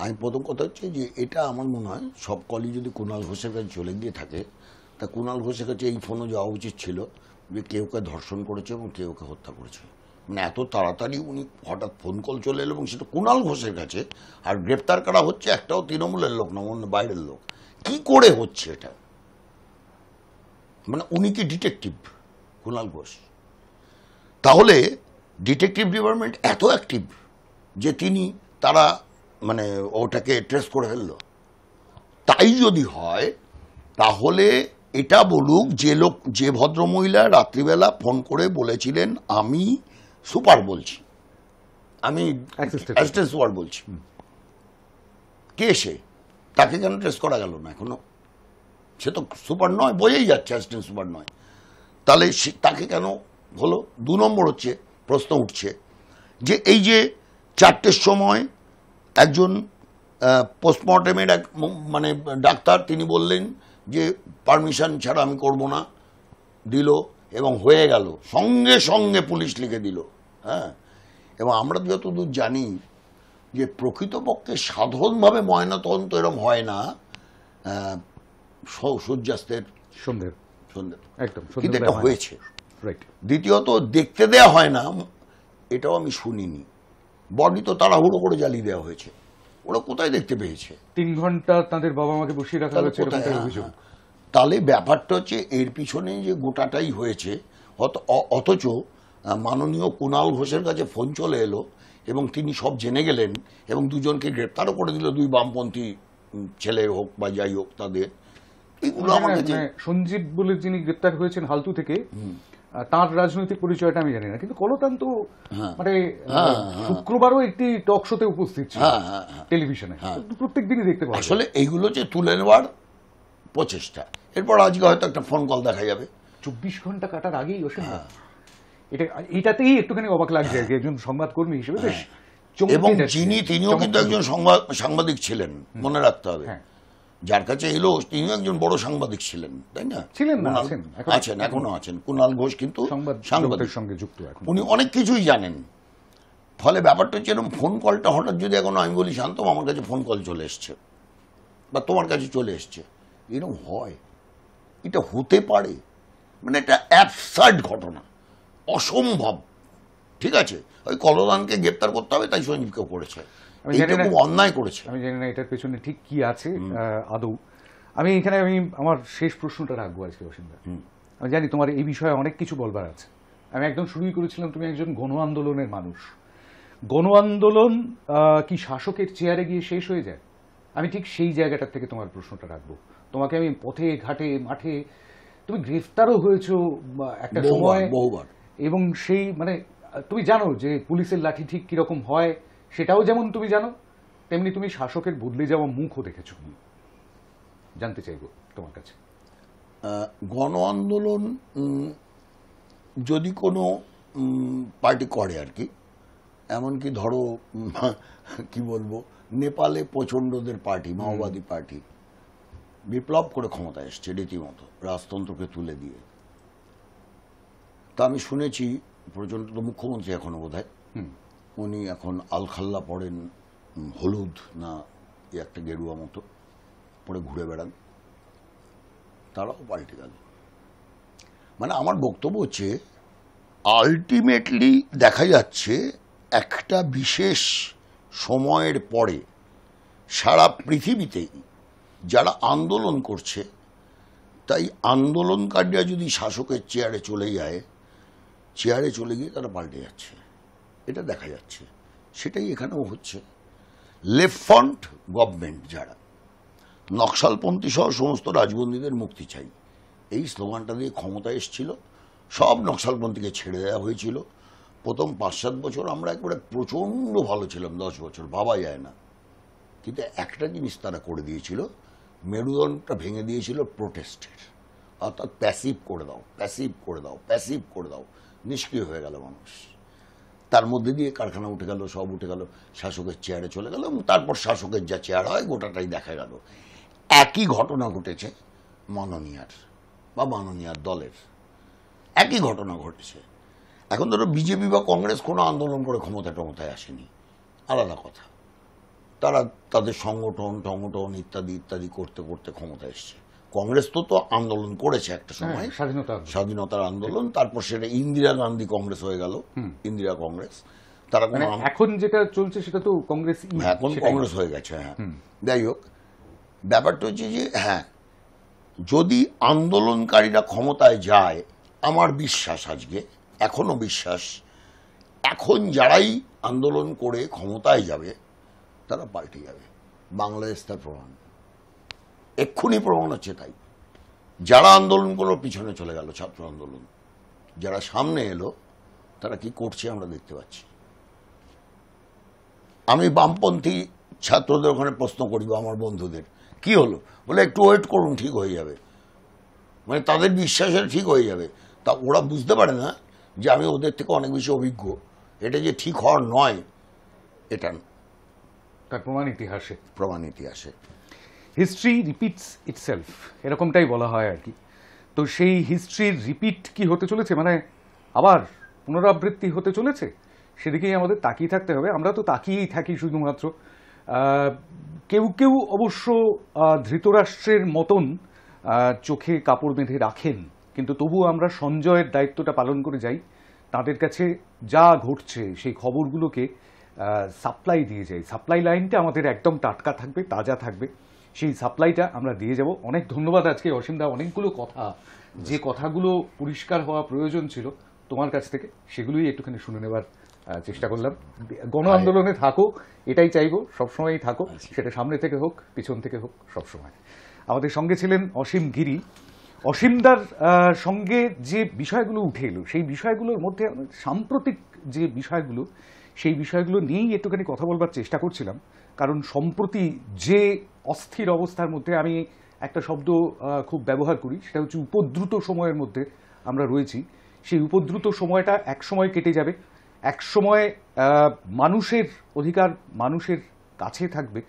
আমি প্রথম কথা হচ্ছে যে এটা আমার মনে হয় সব কলই যদি কুণাল ঘোষের কাছে চলে গিয়ে থাকে, তা কুণাল ঘোষের কাছে এই ফোনও যাওয়া উচিত ছিল যে কেউকে ধর্ষণ করেছে এবং কেউকে হত্যা করেছে। মানে এত তাড়াতাড়ি উনি হঠাৎ ফোন কল চলে এলো এবং সেটা কুণাল ঘোষের কাছে, আর গ্রেপ্তার করা হচ্ছে একটাও তৃণমূলের লোক না, অন্য বাইরের লোক। কি করে হচ্ছে এটা? মানে উনি কি ডিটেকটিভ কুণাল ঘোষ? তাহলে ডিটেকটিভ ডিপার্টমেন্ট এত অ্যাক্টিভ যে তারা মানে ওটাকে ট্রেস করে ফেললো। তাই যদি হয় তাহলে এটা বলুক যে ভদ্রমহিলা রাত্রিবেলা ফোন করে বলেছিলেন আমি সুপার বলছি, আমি অ্যাসিস্ট্যান্ট সুপার বলছি, কে সে? তাকে কেন ট্রেস করা গেল না এখনো? সে তো সুপার নয়, বোঝাই যাচ্ছে অ্যাসিস্ট্যান্ট সুপার নয়। তাহলে তাকে কেন হলো? 2 নম্বর হচ্ছে প্রশ্ন উঠছে যে এই যে 4টের সময় একজন পোস্টমর্টেমের এক মানে ডাক্তার, তিনি বললেন যে পারমিশন ছাড়া আমি করব না, দিল এবং হয়ে গেল, সঙ্গে সঙ্গে পুলিশ লিখে দিল। হ্যাঁ, এবং আমরা যতদূর জানি যে প্রকৃতপক্ষে সাধারণভাবে ময়নাতদন্ত এরকম হয় না সূর্যাস্তের সন্ধ্যে, কিন্তু এটা হয়েছে। দ্বিতীয়ত দেখতে দেয়া হয় না, এটাও আমি শুনিনি। বডি তো তাড়াহুড়ো করে জ্বালিয়ে দেওয়া হয়েছে, ওরা কোথায় দেখতে পেয়েছে? 3 ঘন্টা তাদের বাবা মাকে বসিয়ে রাখা হয়েছে। তাহলে ব্যাপারটা হচ্ছে এর পিছনে যে গোটাটাই হয়েছে, অথচ মাননীয় কুণাল ঘোষের কাছে ফোন চলে এলো এবং তিনি সব জেনে গেলেন এবং দুজনকে গ্রেপ্তারও করে দিল, 2 বামপন্থী ছেলে হোক বা যাই হোক তাদের। এইগুলো আমার কাছে সঞ্জীব বলে যিনি গ্রেপ্তার হয়েছেন হালতু থেকে, তার রাজনৈতিক পরিচয়টা আমি জানি না, কিন্তু কলতান তো মানে শুক্রবারও একটি টক শোতে উপস্থিত ছিল টেলিভিশনে, প্রত্যেক দিনই দেখতে পাওয়া। আসলে এইগুলো যে তুলে নেওয়ার প্রচেষ্টা, এরপর আজকে হয়তো একটা ফোন কল দেখা যাবে 24 ঘন্টা কাটার আগেই। এটাতেই একটুখানি অবাক লাগছে একজন সংবাদকর্মী হিসেবে। বেশ, এবং তিনিও কিন্তু একজন সাংবাদিক ছিলেন, মনে রাখতে হবে। যার কাছে এলো তিনিও একজন বড় সাংবাদিক ছিলেন, তাই না? ছিলেন না, আছেন, এখনো আছেন। কুণাল ঘোষ কিন্তু সাংবাদিকের সঙ্গে যুক্ত, উনি অনেক কিছুই জানেন। ফলে ব্যাপারটা হচ্ছে এরকম ফোন কলটা হঠাৎ যদি এখন আমি বলি শান্তম আমার কাছে ফোন কল চলে এসছে বা তোমার কাছে চলে এসছে, এরকম হয়? এটা হতে পারে? মানে এটা অ্যাবসার্ড ঘটনা, অসম্ভব। ঠিক আছে, ওই কলদানকে গ্রেপ্তার করতে হবে, তাই সঞ্জীবকেও করেছে, খুব অন্যায় করেছে। আমি জানি না এটার পেছনে ঠিক কি আছে আদৌ। আমি আমার শেষ প্রশ্নটা রাখবো আজকে অসীমদা। আমি জানি তোমার এই বিষয়ে অনেক কিছু বলবার আছে। আমি একদম শুরুই করেছিলাম, তুমি একজন গণ আন্দোলনের মানুষ। গণ আন্দোলন কি শাসকের চেয়ারে গিয়ে শেষ হয়ে যায়? আমি ঠিক সেই জায়গাটার থেকে তোমার প্রশ্নটা রাখবো। তোমাকে আমি পথে ঘাটে মাঠে, তুমি গ্রেফতারও হয়েছো একটা বহুবার সময়, বহুবার। এবং সেই মানে তুমি জানো যে পুলিশের লাঠি ঠিক কিরকম হয়, সেটাও যেমন তুমি জানো, তেমনি তুমি শাসকের বদলে যাওয়া মুখও দেখেছো। জানতে চাইবো তোমার কাছে। গণ আন্দোলন যদি কোনো পার্টি করে আর কি, এমনকি ধরো কি বলবো, নেপালে প্রচণ্ডদের পার্টি, মাওবাদী পার্টি বিপ্লব করে ক্ষমতায় এসছে রীতিমতো রাজতন্ত্রকে তুলে দিয়ে। তা আমি শুনেছি প্রচণ্ড তো মুখ্যমন্ত্রী এখনো বোধহয়, উনি এখন আলখাল্লা পড়েন, হলুদ না একটা গেরুয়া মতো পরে ঘুরে বেড়ান, তারাও পাল্টে গেল। মানে আমার বক্তব্য হচ্ছে আলটিমেটলি দেখা যাচ্ছে একটা বিশেষ সময়ের পরে সারা পৃথিবীতেই যারা আন্দোলন করছে, তাই আন্দোলনকারীরা যদি শাসকের চেয়ারে চলে যায়, চেয়ারে চলে গিয়ে তারা পাল্টে যাচ্ছে, এটা দেখা যাচ্ছে। সেটাই এখানেও হচ্ছে। লেফট ফ্রন্ট গভর্নমেন্ট যারা, নকশালপন্থী সহ সমস্ত রাজবন্দীদের মুক্তি চাই, এই স্লোগানটা দিয়ে ক্ষমতায় এসেছিল। সব নকশালপন্থীকে ছেড়ে দেওয়া হয়েছিল। প্রথম 5-7 বছর আমরা একবারে প্রচণ্ড ভালো ছিলাম, 10 বছর ভাবা যায় না। কিন্তু একটা জিনিস তারা করে দিয়েছিল, মেরুদণ্ডটা ভেঙে দিয়েছিল প্রোটেস্টের, অর্থাৎ প্যাসিভ করে দাও, প্যাসিভ করে দাও, প্যাসিভ করে দাও, নিষ্ক্রিয় হয়ে গেল মানুষ। তার মধ্যে দিয়ে কারখানা উঠে গেল, সব উঠে গেল, শাসকের চেয়ারে চলে গেল, এবং তারপর শাসকের যা চেয়ার হয় গোটাটাই দেখা গেল। একই ঘটনা ঘটেছে মাননীয়ার বা মাননীয়ার দলের, একই ঘটনা ঘটেছে। এখন ধরো বিজেপি বা কংগ্রেস কোনো আন্দোলন করে ক্ষমতায় আসেনি, আলাদা কথা। তারা তাদের সংগঠন ইত্যাদি ইত্যাদি করতে করতে ক্ষমতায় এসছে। কংগ্রেস তো আন্দোলন করেছে একটা সময়, স্বাধীনতার আন্দোলন, তারপর সেটা ইন্দিরা গান্ধী কংগ্রেস হয়ে গেল, ইন্দিরা কংগ্রেস। তারা এখন যেটা চলছে সেটা তো কংগ্রেস, এখন কংগ্রেস হয়ে গেছে। হ্যাঁ, যাই হোক, ব্যাপারটা হচ্ছে যে হ্যাঁ, যদি আন্দোলনকারীরা ক্ষমতায় যায়, আমার বিশ্বাস আজকে এখনো বিশ্বাস, এখন যারাই আন্দোলন করে ক্ষমতায় যাবে তারা পাল্টে যাবে। বাংলাদেশ তার প্রমাণ, এক্ষুনি প্রমাণ হচ্ছে। তাই যারা আন্দোলন করলো পিছনে চলে গেল, ছাত্র আন্দোলন, যারা সামনে এলো তারা কি করছে আমরা দেখতে পাচ্ছি। আমি বামপন্থী ছাত্রদের ওখানে প্রশ্ন করি বা আমার বন্ধুদের, কি হলো, বলে একটু ওয়েট করুন, ঠিক হয়ে যাবে। মানে তাদের বিশ্বাসের ঠিক হয়ে যাবে। তা ওরা বুঝতে পারে না যে আমি ওদের থেকে অনেক বেশি অভিজ্ঞ, এটা যে ঠিক হওয়ার নয়, এটা তার প্রমাণ ইতিহাসে। হিস্ট্রি রিপিটস ইটসেলফ, এরকমটাই বলা হয় আর কি। তো সেই হিস্ট্রির রিপিট কি হতে চলেছে, মানে আবার পুনরাবৃত্তি হতে চলেছে, সেদিকেই আমাদের তাকিয়ে থাকতে হবে। আমরা তো তাকিয়েই থাকি শুধুমাত্র। কেউ কেউ অবশ্য ধৃতরাষ্ট্রের মতন চোখে কাপড় বেঁধে রাখেন, কিন্তু তবুও আমরা সঞ্জয়ের দায়িত্বটা পালন করে যাই। তাদের কাছে যা ঘটছে সেই খবরগুলোকে সাপ্লাই দিয়ে যাই। সাপ্লাই লাইনটা আমাদের একদম টাটকা থাকবে, তাজা থাকবে, সেই সাপ্লাইটা আমরা দিয়ে যাব। অনেক ধন্যবাদ আজকে অসীমদা, অনেকগুলো কথা, যে কথাগুলো পরিষ্কার হওয়া প্রয়োজন ছিল তোমার কাছ থেকে, সেগুলোই একটুখানি শুনে নেবার চেষ্টা করলাম। গণ আন্দোলনে থাকো, এটাই চাইবো, সবসময়ই থাকো, সেটা সামনে থেকে হোক পিছন থেকে হোক, সবসময়। আমাদের সঙ্গে ছিলেন অসীম গিরি। অসীমদার সঙ্গে যে বিষয়গুলো উঠে এলো, সেই বিষয়গুলোর মধ্যে সাম্প্রতিক যে বিষয়গুলো, সেই বিষয়গুলো নিয়েই একটুখানি কথা বলবার চেষ্টা করছিলাম। কারণ সম্প্রতি যে অস্থির অবস্থার মধ্যে, আমি একটা শব্দ খুব ব্যবহার করি, সেটা হচ্ছে উপদ্রুত সময়ের মধ্যে আমরা রয়েছি। সেই উপদ্রুত সময়টা এক সময় কেটে যাবে, এক সময় মানুষের অধিকার মানুষের কাছে থাকবে।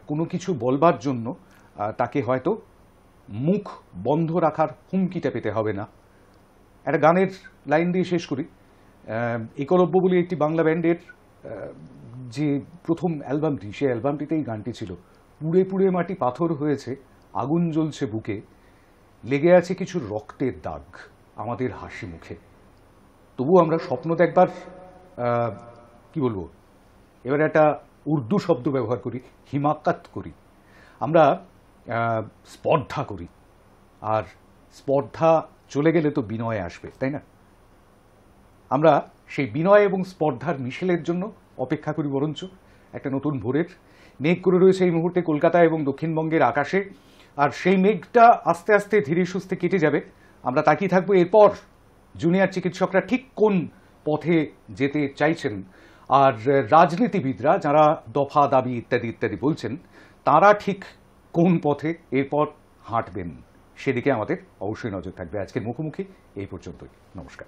কোনো কিছু বলবার জন্য তাকে হয়তো মুখ বন্ধ রাখার হুমকিটা পেতে হবে না। একটা গানের লাইন দিয়ে শেষ করি। একলব্য বলে একটি বাংলা ব্যান্ডের যে প্রথম অ্যালবামটি, সেই অ্যালবামটিতে এই গানটি ছিল, পুড়ে পুড়ে মাটি পাথর হয়েছে, আগুন জ্বলছে বুকে, লেগে আছে কিছু রক্তের দাগ আমাদের হাসি মুখে। তবু আমরা স্বপ্ন দেখবার, কি বলবো, এবার একটা উর্দু শব্দ ব্যবহার করি, হিমাকাত করি, আমরা স্পর্ধা করি। আর স্পর্ধা চলে গেলে তো বিনয় আসবে, তাই না? আমরা সেই বিনয় এবং স্পর্ধার মিশেলের জন্য অপেক্ষা করি বরঞ্চ একটা নতুন ভোরের। মেঘ করে রয়েছে এই মুহূর্তে কলকাতা এবং দক্ষিণবঙ্গের আকাশে। আর সেই মেঘটা আস্তে আস্তে ধীরে সুস্থে কেটে যাবে। আমরা তাকিয়ে থাকবো এরপর জুনিয়র চিকিৎসকরা ঠিক কোন পথে যেতে চাইছেন, আর রাজনীতিবিদরা যারা দফা দাবি ইত্যাদি ইত্যাদি বলছেন তারা ঠিক কোন পথে এরপর হাঁটবেন সেদিকে আমাদের অবশ্যই নজর থাকবে। আজকের মুখোমুখি এই পর্যন্তই। নমস্কার।